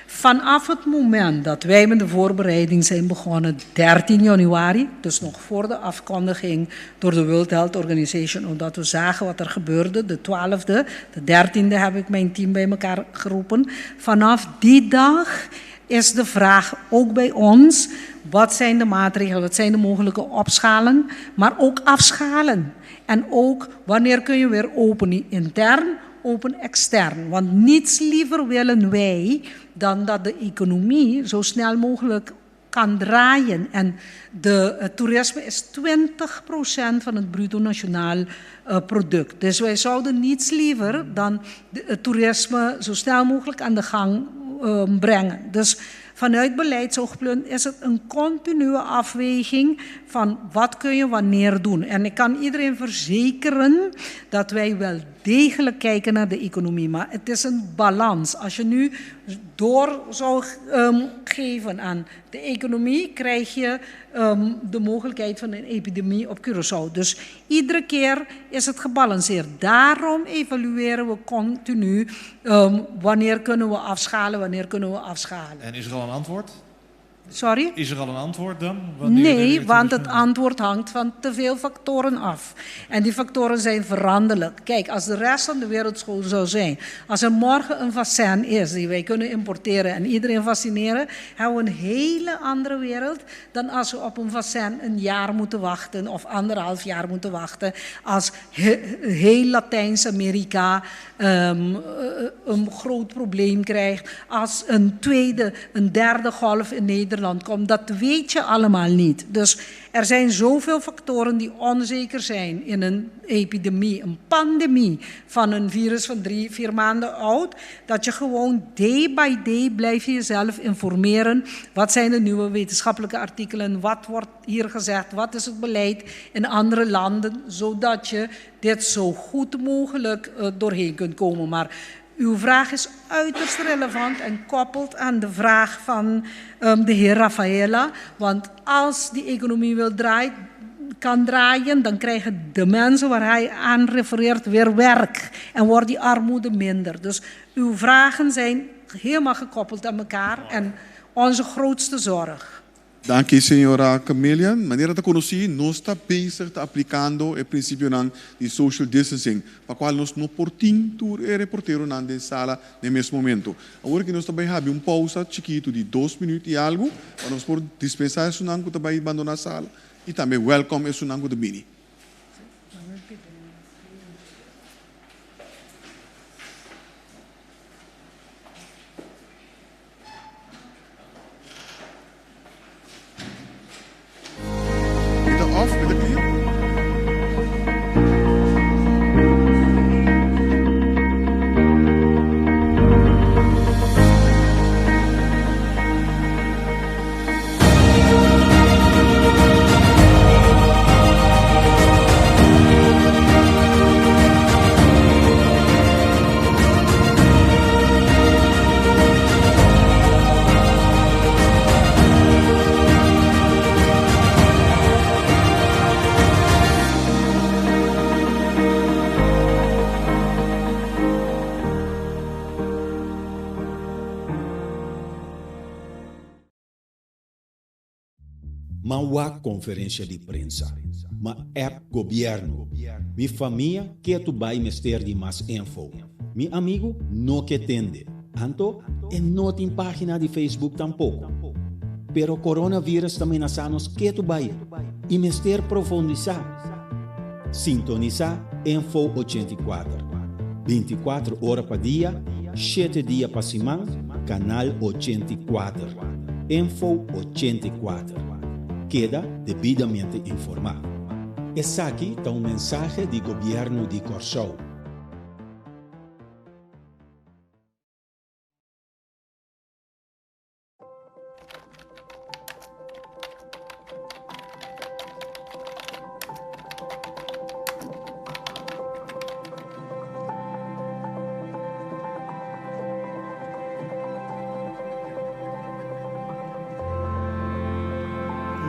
Vanaf het moment dat wij met de voorbereiding zijn begonnen, 13 januari, dus nog voor de afkondiging door de World Health Organization, omdat we zagen wat er gebeurde, de 12e, de 13e heb ik mijn team bij elkaar geroepen. Vanaf die dag is de vraag ook bij ons, wat zijn de maatregelen, wat zijn de mogelijke opschalen, maar ook afschalen. En ook wanneer kun je weer open intern, open extern. Want niets liever willen wij dan dat de economie zo snel mogelijk kan draaien. En het toerisme is 20% van het bruto nationaal product. Dus wij zouden niets liever dan het toerisme zo snel mogelijk aan de gang brengen. Dus vanuit beleidsoogpunt is het een continue afweging van wat kun je wanneer doen. En ik kan iedereen verzekeren dat wij wel degelijk kijken naar de economie. Maar het is een balans. Als je nu door zou geven aan de economie, krijg je de mogelijkheid van een epidemie op Curaçao. Dus iedere keer is het gebalanceerd. Daarom evalueren we continu wanneer kunnen we afschalen, wanneer kunnen we afschalen. En is er al een antwoord? Sorry? Is er al een antwoord dan? Nee, want het antwoord hangt van te veel factoren af. En die factoren zijn veranderlijk. Kijk, als de rest van de wereld zo zou zijn, als er morgen een vaccin is die wij kunnen importeren en iedereen vaccineren, hebben we een hele andere wereld dan als we op een vaccin 1 jaar moeten wachten of 1,5 jaar moeten wachten. Als heel Latijns-Amerika een groot probleem krijgt, als een derde golf in Nederland Nederland komt, dat weet je allemaal niet. Dus er zijn zoveel factoren die onzeker zijn in een epidemie, een pandemie van een virus van 3-4 maanden oud, dat je gewoon day by day blijf je jezelf informeren. Wat zijn de nieuwe wetenschappelijke artikelen? Wat wordt hier gezegd? Wat is het beleid in andere landen? Zodat je dit zo goed mogelijk doorheen kunt komen. Maar uw vraag is uiterst relevant en koppelt aan de vraag van de heer Rafaela. Want als die economie kan draaien, dan krijgen de mensen waar hij aan refereert weer werk. En wordt die armoede minder. Dus uw vragen zijn helemaal gekoppeld aan elkaar en onze grootste zorg. Dank u, senhora Camelia. Maneira de conhecer, nós está bezig te aplicando o princípio de social distancing, para qual nós não portim tour e reportero na sala no mesmo momento. Agora que nós também havemos pausa chiquito de 2 minutos e algo, para nós por dispensar isso não também abandonar a sala e também welcome isso não do mini. Mauá conferência de prensa, ma app governo. Mi família quer tu vai mestre de mais info. Mi amigo não quer tende. Anto, e não tem página de Facebook tampouco. Pero coronavírus também nas anos quer tu vai. E mestre profundizar. Sintonizar Info 84. 24 horas para dia, 7 dias para semana, canal 84. Info 84. Queda devidamente informado. Esse aqui está um mensagem do governo de Corsou.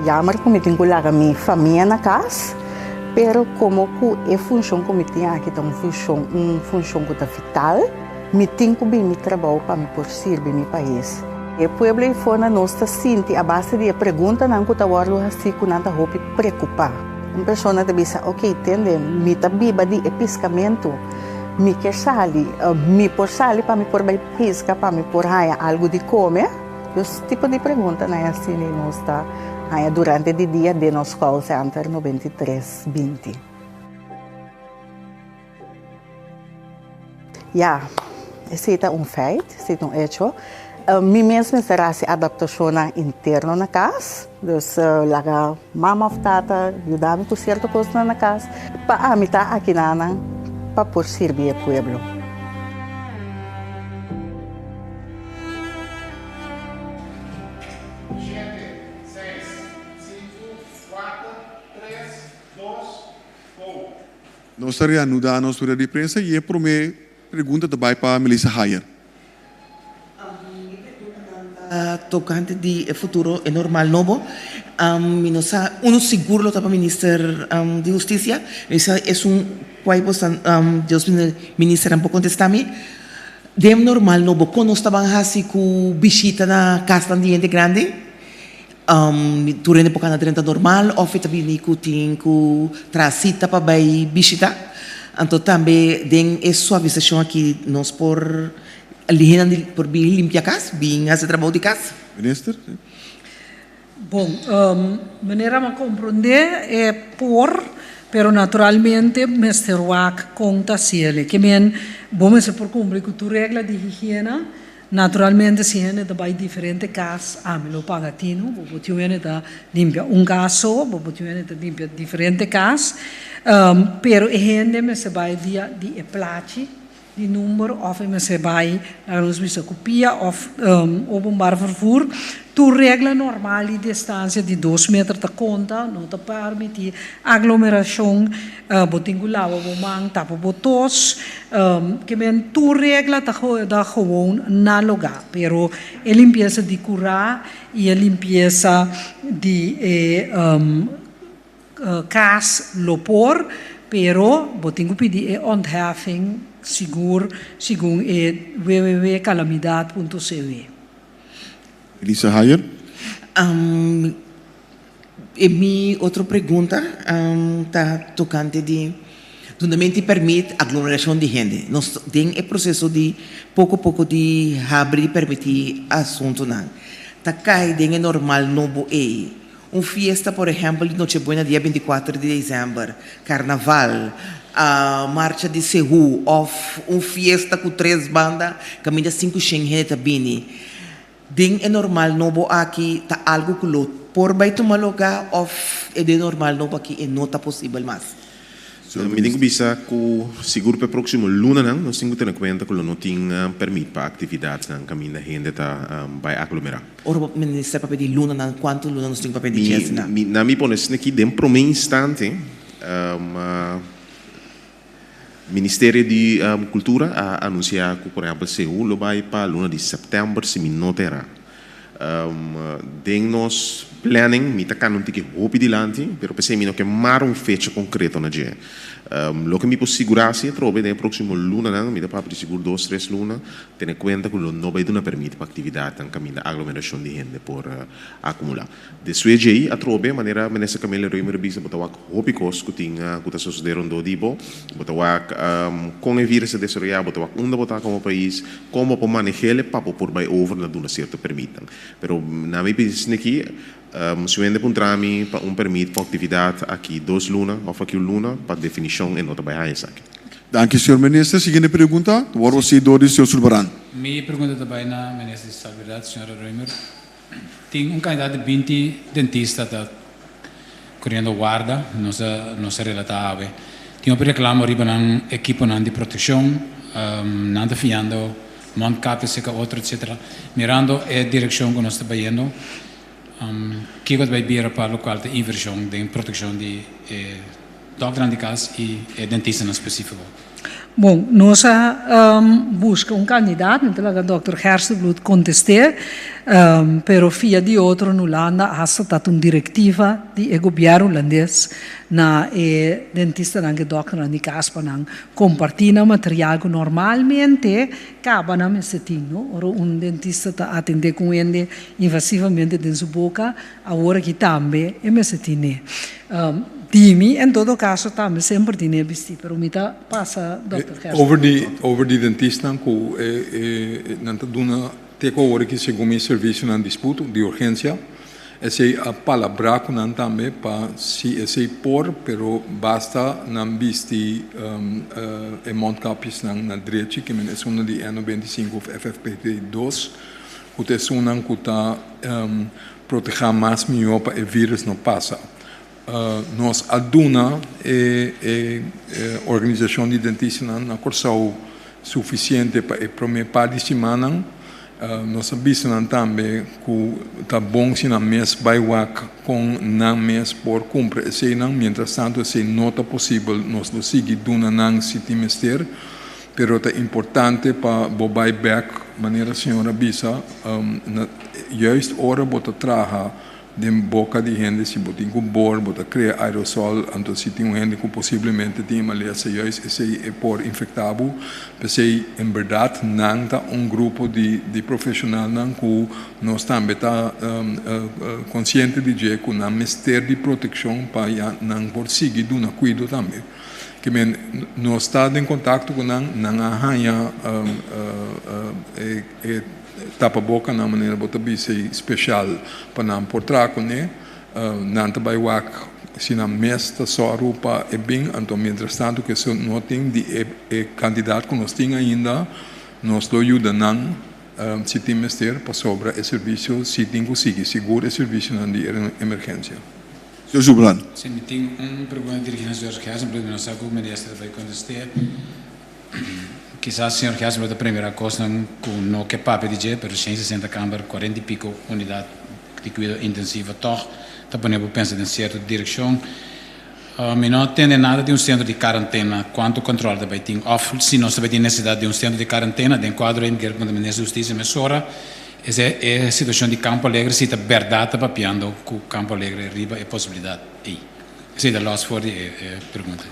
Jammer que eu tenho lá a minha família na casa, pero como que é função que eu tenho aqui, é uma função que é vital, eu tenho que bem trabalho para me porcir bem meu país. E o povo aí fora nós está sentindo a base de pergunta não que eu vou assim que não roupa preocupar. Uma pessoa te diz, ok, entende, me tá biba de episcamento, me quer sair, me por sair para me por bem pesca, para me por raia algo de comer. Esse tipo de pergunta não é assim, nós está durante o dia de nosso call center 9320. Ja, esse é um feito, esse é um hecho. Mim mesmo será a adaptação interna na casa. Então, lá mama ou tata ajudar-me com certa coisa na casa. Para me estar aqui para por servir o povo. Nós estamos reanudando a nossa de prensa e a primeira pergunta também para a Melissa Hayer. Tocante de futuro é normal novo, uno seguro para o Ministro de Justiça, esse é qual Deus Ministro não pode contestar-me. De normal novo, quando estavam assim com visita na casa de gente grande, durante a época na normal, ou feita bem com transita para vai visita, então também tem essa suavização aqui nós por por bem limpar a casa, bem fazer trabalho de casa. Minister? Bom, maneira de compreender é pero naturalmente Mr. Wack conta se ele, que men, vamos por cumprir com a regra de higiene, Naturalmente, se a gente vai diferente casas, me lo paga tino, porque a gente limpia caso, porque a gente limpia diferente casas, pero a gente me se vai de plaatje, die número, of me se vai, ons bisa copia, of openbaar vervoer, tu regla normal die distância de 2 metros ta conta, não ta permitir aglomeração, botingo lava bomang, tapa botos, que men tu regla ta gewoon na lugar, pero a limpeza de curar e a limpeza de cas lopor, pero botingo pedir ontheffing seguro, segundo www.calamidade.cw. Elisa Hayer. Mi outra pergunta está tocante de donde permite aglomeração de gente. Nós tem o processo de pouco de abrir e permitir assunto não. Tá cai de normal novo fiesta, por exemplo, de Nochebuena dia 24 de dezembro, carnaval, a marcha de Sehu, of fiesta com 3 bandas, caminha 5 gente bini. Ding é normal novo aqui tá algo que lo por vai tomar lugar of é de normal novo aqui é não tá possível mais. Me digo bisa que seguro para próximo luna não, nós temos que ter em conta que não tem permite para atividades não caminho da gente tá vai aglomerar. Ora ministro para pedir luna não quanto luna nós temos para pedir isso não. Na mi pones aqui de primeiro instante Ministério de Cultura a anunciar que, por exemplo, Seul lo vai para luna de setembro se me não terá. Nos planning, me tá não tem que roupa de lante, pero pensei que que mar fecha concreta na dia. Lo que me posso segurar se trobe no próximo luna não, me dá para seguro 2-3 luna, ter em conta que não vai dar permite para atividade em caminho da aglomeração de gente por acumular. De sua aí a trobe maneira menessa Camila Reumer bisa botar roupa cos que tinha que tá sucederam do tipo, botar com o vírus de soria, botar onde botar como país, como para manejar ele papo por vai over na duna certo permitam. Pero na minha pesquisa aqui se vende para trami para permite para atividade aqui 2 luna ou aqui luna para definição e nota vai aqui. Dank u, senhor minister. Seguinte pergunta, o orador, senhor Sulbaran. Minha pergunta também na ministra de Saúde, senhora Reumer. Tem candidato de 20 dentistas da correndo guarda, não se relatável. Tem reclamo riba na equipo de proteção, não fiando, montape seca outro, etc. Mirando a direção que nós estamos indo. Que vai vir para o local de inversão de proteção de doctor de casa e dentista no específico. Bom, nós buscamos candidato, então o Dr. Hersenbloed contestou, pero via de outro no Holanda há uma diretiva de governo holandês na dentista que doctor de casa para compartilhar material que normalmente acaba na mesetinho, ou dentista está atender com ele invasivamente dentro da boca, agora que também é mesetinho. Dimi, em todo caso, também sempre tinha visto, pero me passa, Dr. Over die dentista, que não duna teco hora que segundo o serviço na disputa de urgência, esse a palavra com não também para se esse por, pero basta não visti montcapes na direita que é uma de N95 FFP2, que é uma que está proteger mais melhor para o vírus não passa. Nós aduna organização de dentistas na corção suficiente para a primeira parte de semana. Nós avisamos também que está bom se na mês vai com na mês por cumprir esse não, mientras tanto se não está possível nós não seguir duna não se trimestre, pero é importante para bobai back maneira senhora avisa juist hora bota traga de boca de gente se botar com bor, botar criar aerosol, então se tem gente que possivelmente tem maleza, esse é por infectável, porque em verdade não está grupo de profissional não que nós também está consciente de que não mistério de proteção para não por seguir do na cuido também. Que nós está em contato com não arranha tapa boca na maneira bota bise especial para não portar com né não tá vai se na mesta só roupa é bem então mientras tanto que se não tem de candidato que nós tem ainda nós do ajuda não se temos ter para sobra o serviço, se tem que seguir seguro o serviço na emergência. Senhor Jubilant. Sim, tem pergunta dirigida ao Sr. Gersenbloed, não sei como o ministro vai contestar. Quizás o Sr. Gersenbloed, a primeira coisa, não quer papo de dizer, mas 160 câmaras, 40 e pico unidade de cuidado intensiva, toch, está ponendo para pensar em certa direção. Não tem nada de centro de quarentena, quanto controle da Baiting off, se não se vai ter necessidade de centro de quarentena, de quadro em que o Ministério da Justiça mesura, essa é a situação de Campo Alegre, se está verdade papiando com Campo Alegre arriba, é possibilidade aí. Essa é a last for the pergunta.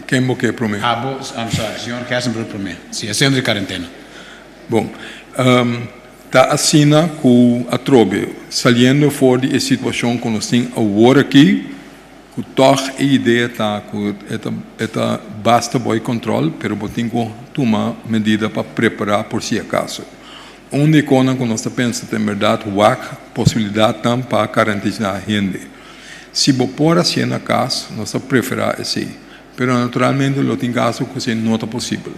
Quem vou querer prometer? I'm sorry, Sr. Gersenbloed prometer. Sim, é centro de quarentena. Bom, está assim com a trobe, saliendo fora de situação que nós temos agora aqui, que toch a ideia está que esta basta boy control, pero tem que tomar medida para preparar por si acaso. Onde quando nós pensamos em verdade, a possibilidade tam para quarentenar a gente. Se você pôr assim na casa, nós preferimos assim. Pero naturalmente, lo tem caso que não é possível.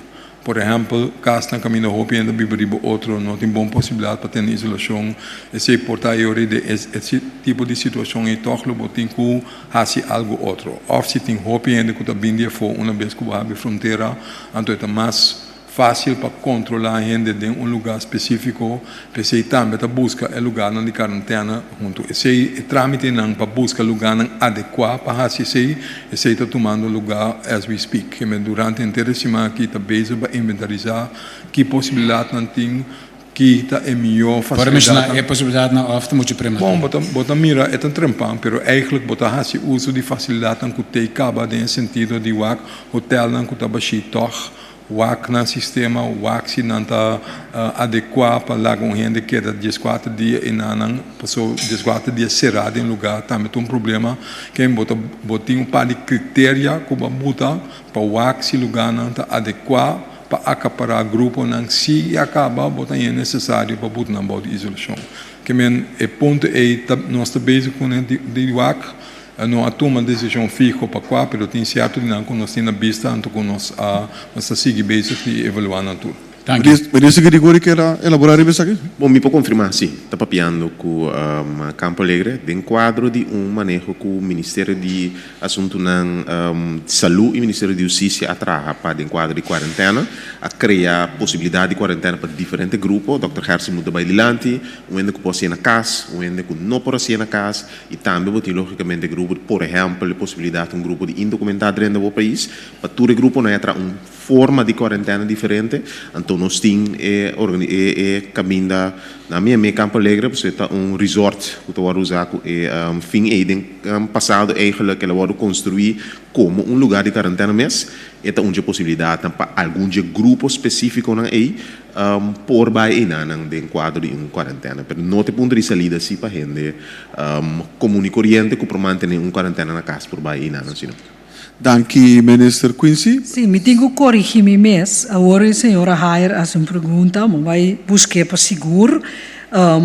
Por exemplo, caso na caminho da roupa ainda biberibo outro, não tem boa possibilidade para ter isolação. Esse portar esse tipo de situação e toch lo tem que fazer algo outro. Ou se tem roupa ainda que está bem de fora, uma vez que vai abrir fronteira, então é mais fácil para controlar a gente em lugar específico, para você também busca o lugar de quarentena junto. Esse trâmite não para buscar lugar adequado para fazer isso, esse está tomando lugar as we speak. Que durante a inteira semana aqui está bezig para inventarizar que possibilidade não tem, que está é melhor facilidade. Para mencionar, é possibilidade não ofta muito primeiro. Bom, bota mira é tão trampão, pero eigenlijk bota fazer uso de facilidade que tem acaba no sentido de hotel não que está baixo toch. O sistema, o se não está adequado para lá com gente que é 14 dias e não passou 14 dias cerrado em lugar, também tem problema que bota um par de critérios que vai botar para o se lugar não está adequado para acaparar grupo não se acaba bota é necessário para botar na boa de isolação. Que é ponto nós estamos bezig com o não toma uma decisão fixa para qual, mas tem certo de não nós temos na vista, então nós seguimos bem de evaluar na tudo. Ministro Gregori quer elaborar isso aqui? Bom, me pode confirmar, sim. Está papiando com Campo Alegre, de quadro de manejo com o Ministério de Assuntos de Saúde e o Ministério de Justiça a trabalhar para de quadro de quarentena, a criar possibilidade de quarentena para diferentes grupos. Dr. Gersenbloed vai adiante, onde que pode ser na casa, onde que não pode ser na casa, e também tem logicamente grupos, por exemplo, a possibilidade de grupo de indocumentado dentro do país, para todo grupo não entra forma de quarentena diferente, então nós temos caminho na minha Campo Alegre, você está resort que eu vou usar fim passado eigenlijk que ela vai construir como lugar de quarentena mesmo, é uma possibilidade para algum grupo específico na por baixo de quadro de quarentena, mas não tem ponto de salida assim para gente comum e corrente que manter quarentena na casa por baixo Dank u, minister Quincy. Sim, me tenho que corrigir me mês. Agora a senhora Haier faz uma pergunta, mas vai buscar para seguro,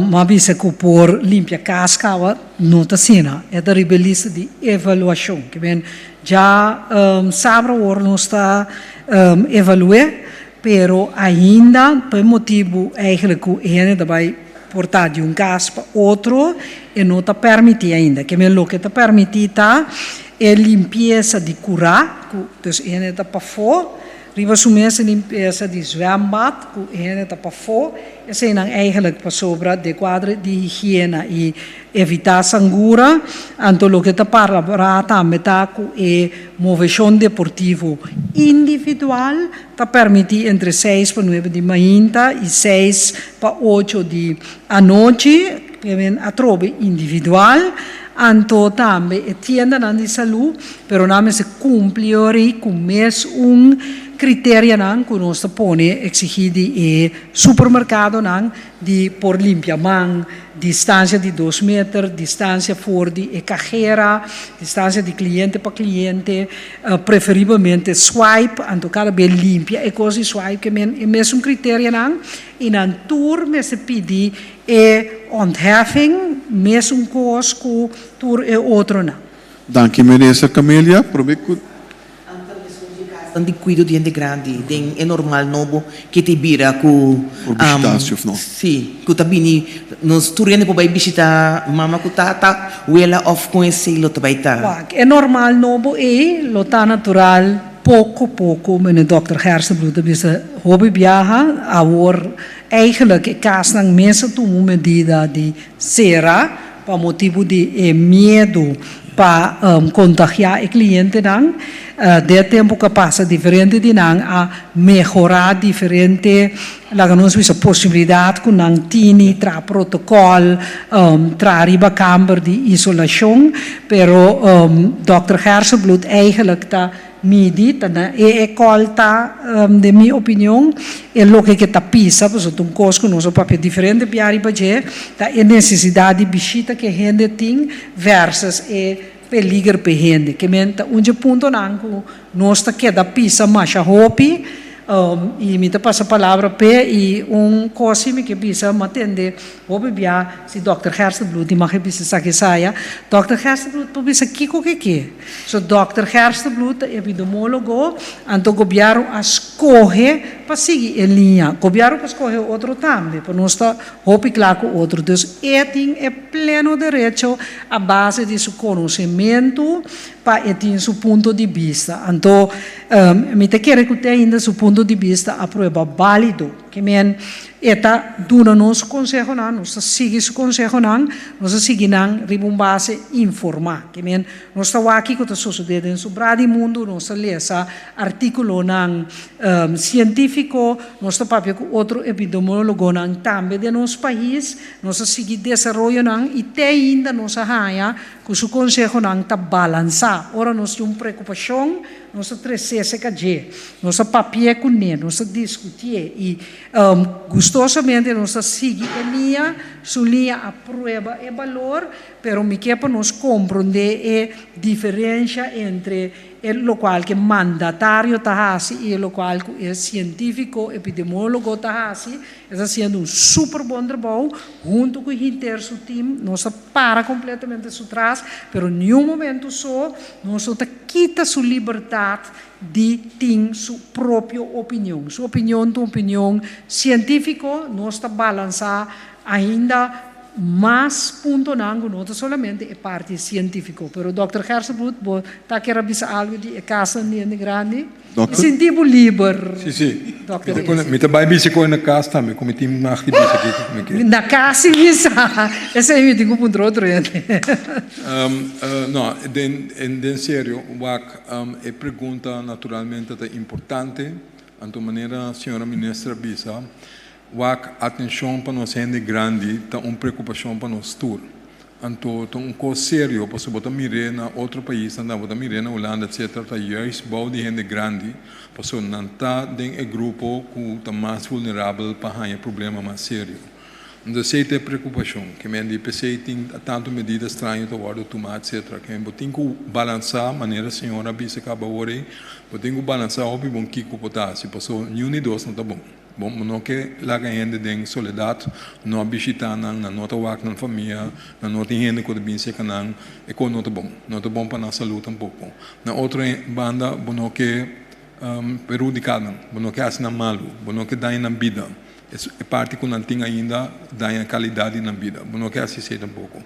mas bisa que por limpar casca, não está sendo. É da rebelista de avaliação, que vem já sabe agora não está evaluar, pero ainda por motivo eigenlijk que ele vai portar de caso para outro e não está permitido ainda. Que vem o que está permitido é limpeza de curar, dus ene está para fora, riba sumessa limpeza de zwembad, ene está para fora, e zijn dan eigenlijk para sobra de quadro de higiene e evitar sangura, anto lo que está para também tá é movimento deportivo individual, está permitido entre 6 para 9 de manhã e 6 para 8 de à noite, que vem a trobe individual. Anto também tienda de saúde, pero não se cumpre com mais critério que nós põe exigido e supermercado de por limpiamento, distância de 2 metros, distância fora de cajera, distância de cliente para cliente, preferivelmente swipe, anto cada vez limpia e coisa swipe que é mesmo critério e na tour me se pede ontheffing, mesmo coisa que tour é outro Dank u, minister Camelia. de cuido de gente grande, é normal novo que te vira com sim, que tá bini nos turene po vai visitar mama com tata, ela of conhece lo também tá. É normal novo lo tá natural pouco, meneer Dr. Gerstenbloed, bisa hobby viaja, agora eigenlijk kaas ng mensen toe uma medida de será para motivo de medo para contagiar o cliente não, de tempo que passa diferente de não a melhorar diferente lá nós visa possibilidade com não tini tra protocolo tra riba camber de isolação, pero Dr. Gerstenbloed eigenlijk tá medida na colta de minha opinião é o que está pisa, porque um cosco não é papel diferente piari baje, tá é necessidade de visita que a gente tem versus peligro para a gente, que menta ponto não nós está queda pisa mais a hopi e me passa a palavra pe e coisa que pisa matende hopi bia se Dr. Gerstenbloed die mag je pisa saque saia Dr. Gerstenbloed po pisa kiko que so Dr. Gerstenbloed epidemiólogo anto gobiaro a escorre para seguir em linha gobiaro para escorrer outro também para nós está hopi claro com outro dus tem pleno direito a base de seu conhecimento para ter seu ponto de vista então me te quero que ainda seu ponto de vista a prova válido que men eta duna nos consejo não nós sigue su consejo não nós sigue não ribum base informar que men nós está aqui que está sucedendo em sobre o mundo nós lesa artículo não científico nós está papel com outro epidemiólogo não também de nosso país nós sigue desenvolvendo não e até ainda nós haja que su consejo não está balançar ora nós temos preocupação nós trecesse que nós papel com ele nós discutir e gostosamente nós seguir a linha sua linha a prova e valor pero me quer para nós compreender a diferença entre o local que mandatário está assim e o local que é científico epidemiólogo está assim está sendo super bom trabalho junto com o inteiro seu time nós para completamente su trás pero em nenhum momento só nós quita sua liberdade de ter sua própria opinião sua opinião tua opinião científica nós está balançar ainda mas ponto não solamente é parte científica, pero Dr. Gerstenbloed está querendo dizer algo de casa de grande, sentivo livre. Sim. Me também disse que na casa também, como tem mais de aqui. Na casa isso, esse é o único ponto outro. Não, em sério, a pergunta naturalmente é importante, de maneira a senhora ministra bisa. Atenção para nós gente grande, tá preocupação para nós todos. Então, coisa sério, para se botar mirar na outro país, andar botar mirar na Holanda, etc. Tá juist bouw de gente grande, para se não tá dentro do grupo que tá mais vulnerável para o problema mais sério. Então, se tem preocupação, que me diz que tem tanto medidas estranhas do guarda tomar, etc. Que me tem que balançar, maneira senhora bisa acaba hoje, tem que balançar o bom que botar, se passou nenhum de dois não tá bom. Bom, não que lá gente tem soledade, não visitar na nota wak na família, na nota gente que bem se canang, é com nota bom para a saúde um pouco. Na outra banda, bom que perudicada, bom que assim na malu, bom que dá na vida, é parte que não tem ainda dá a qualidade na vida, bom que assim seja um pouco.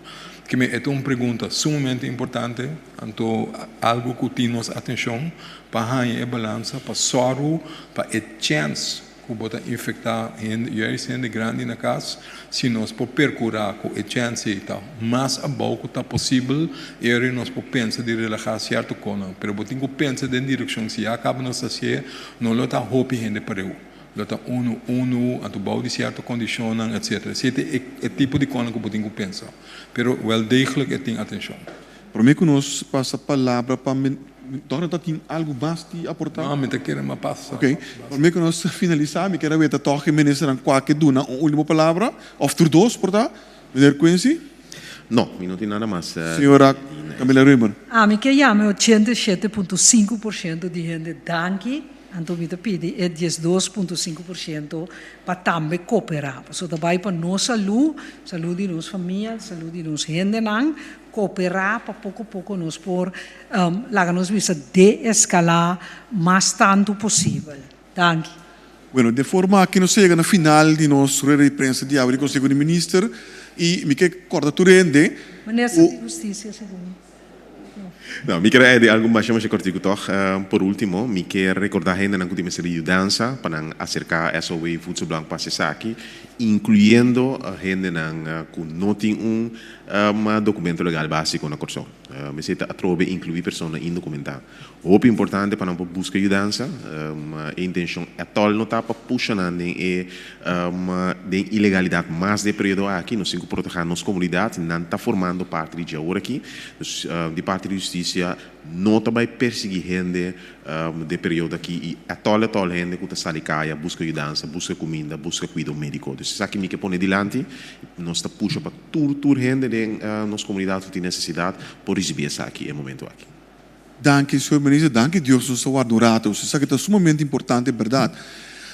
Que me é uma pergunta sumamente importante, então algo que temos atenção para a balança, para sorro, para a chance que pode infectar gente grande na casa, se nós podemos percurar com a chance está mais abaixo que está possível, e nós podemos pensar de relaxar certo coisa, mas temos que pensar em direção se acaba nós fazer, não lo está roupa gente para eu, lo está atu bouw de certa condição, etc. Esse é o tipo de coisa que temos que pensar, mas wel degelijk tem atenção. Para mim que nós passa a palavra para Torna dat tem algo mais de aportar? Não, me quero uma passa. Ok. Para mim que nós finalizar, me quero ver toch que minister aan qualquer duna uma última palavra of ter dois, porta? Meneer Quincy? Não, não tem nada mais. Senhora Camila Reumer. Me que chama 87,5% de gente danke. Então, me pedi é 12,5% para também cooperar. So, daarbij para nossa saúde de nossa família, saúde de nossa gente, cooperar para pouco a pouco nos por lá nos visa de-escalar mais tanto possível. Dank. Bueno, de forma que nós chegamos no final de nossa rueda de prensa de abril, Conselho de Ministros, e me quer cortar tudo rende. Ministro de Justiça, segundo. Não, me quer de algo mais chamado cortico toch. Por último, me quer recordar ainda na última série de dança para acercar essa way voedsel blanco para aqui, incluindo a gente na que não tem documento legal básico na corção. Me senta a trove incluir pessoas indocumentada. O importante para não buscar ajuda, a intenção é tal não tá para puxar de ilegalidade mais de período aqui, nós temos que proteger nossa comunidade, não está formando parte de agora aqui, de parte da justiça não está vai perseguir gente de período aqui e a tal gente que está salicaia, busca ajuda, busca comida, busca cuidado médico. Então, isso aqui me que põe adiante, nós está puxa para tudo gente de nossa comunidade que tem necessidade por receber isso aqui, no momento aqui. Danke, senhor ministro. Danke, Deus, nos guardados. Isso aqui é sumamente importante, é verdade.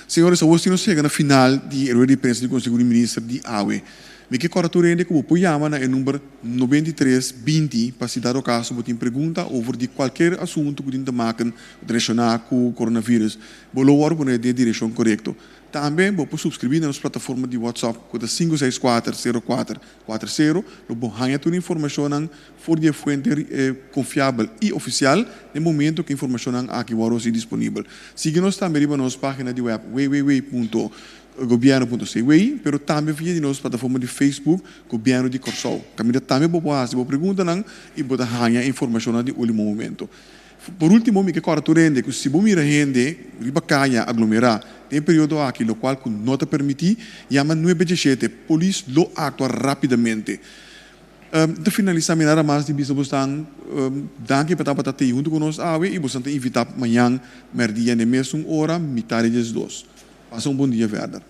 Senhores, hoje nós chegamos na final de rueda de prensa do Conselho de Ministros de AUE. Me que corretora ainda como apoiamos na número 9320 para se dar o caso, botem pergunta over de qualquer assunto que tem maken relacionado com o coronavírus. Bolo war boné de direção correta. Também vou subscrever nas plataformas de WhatsApp com 5640440. Vou ganhar toda a informação for de fonte confiável e oficial no momento que a informação aqui vai ser disponível. Siga-nos também na nossa página de web www.governo.cwi, pero também via nossa plataforma de Facebook Governo de Corsol. Camila também vou fazer pergunta e vou ganhar informação de último momento. Por último, me que corretorende que se mira gente ribacaia aglomerar tem período aqui no qual não te permite chama 917 polícia lo atua rapidamente. De finalizar nada mais de bisa bostan danke para estar junto conosco e bostan te invitar amanhã merdia na mesma hora metade das 2. Passa bom dia, Werder.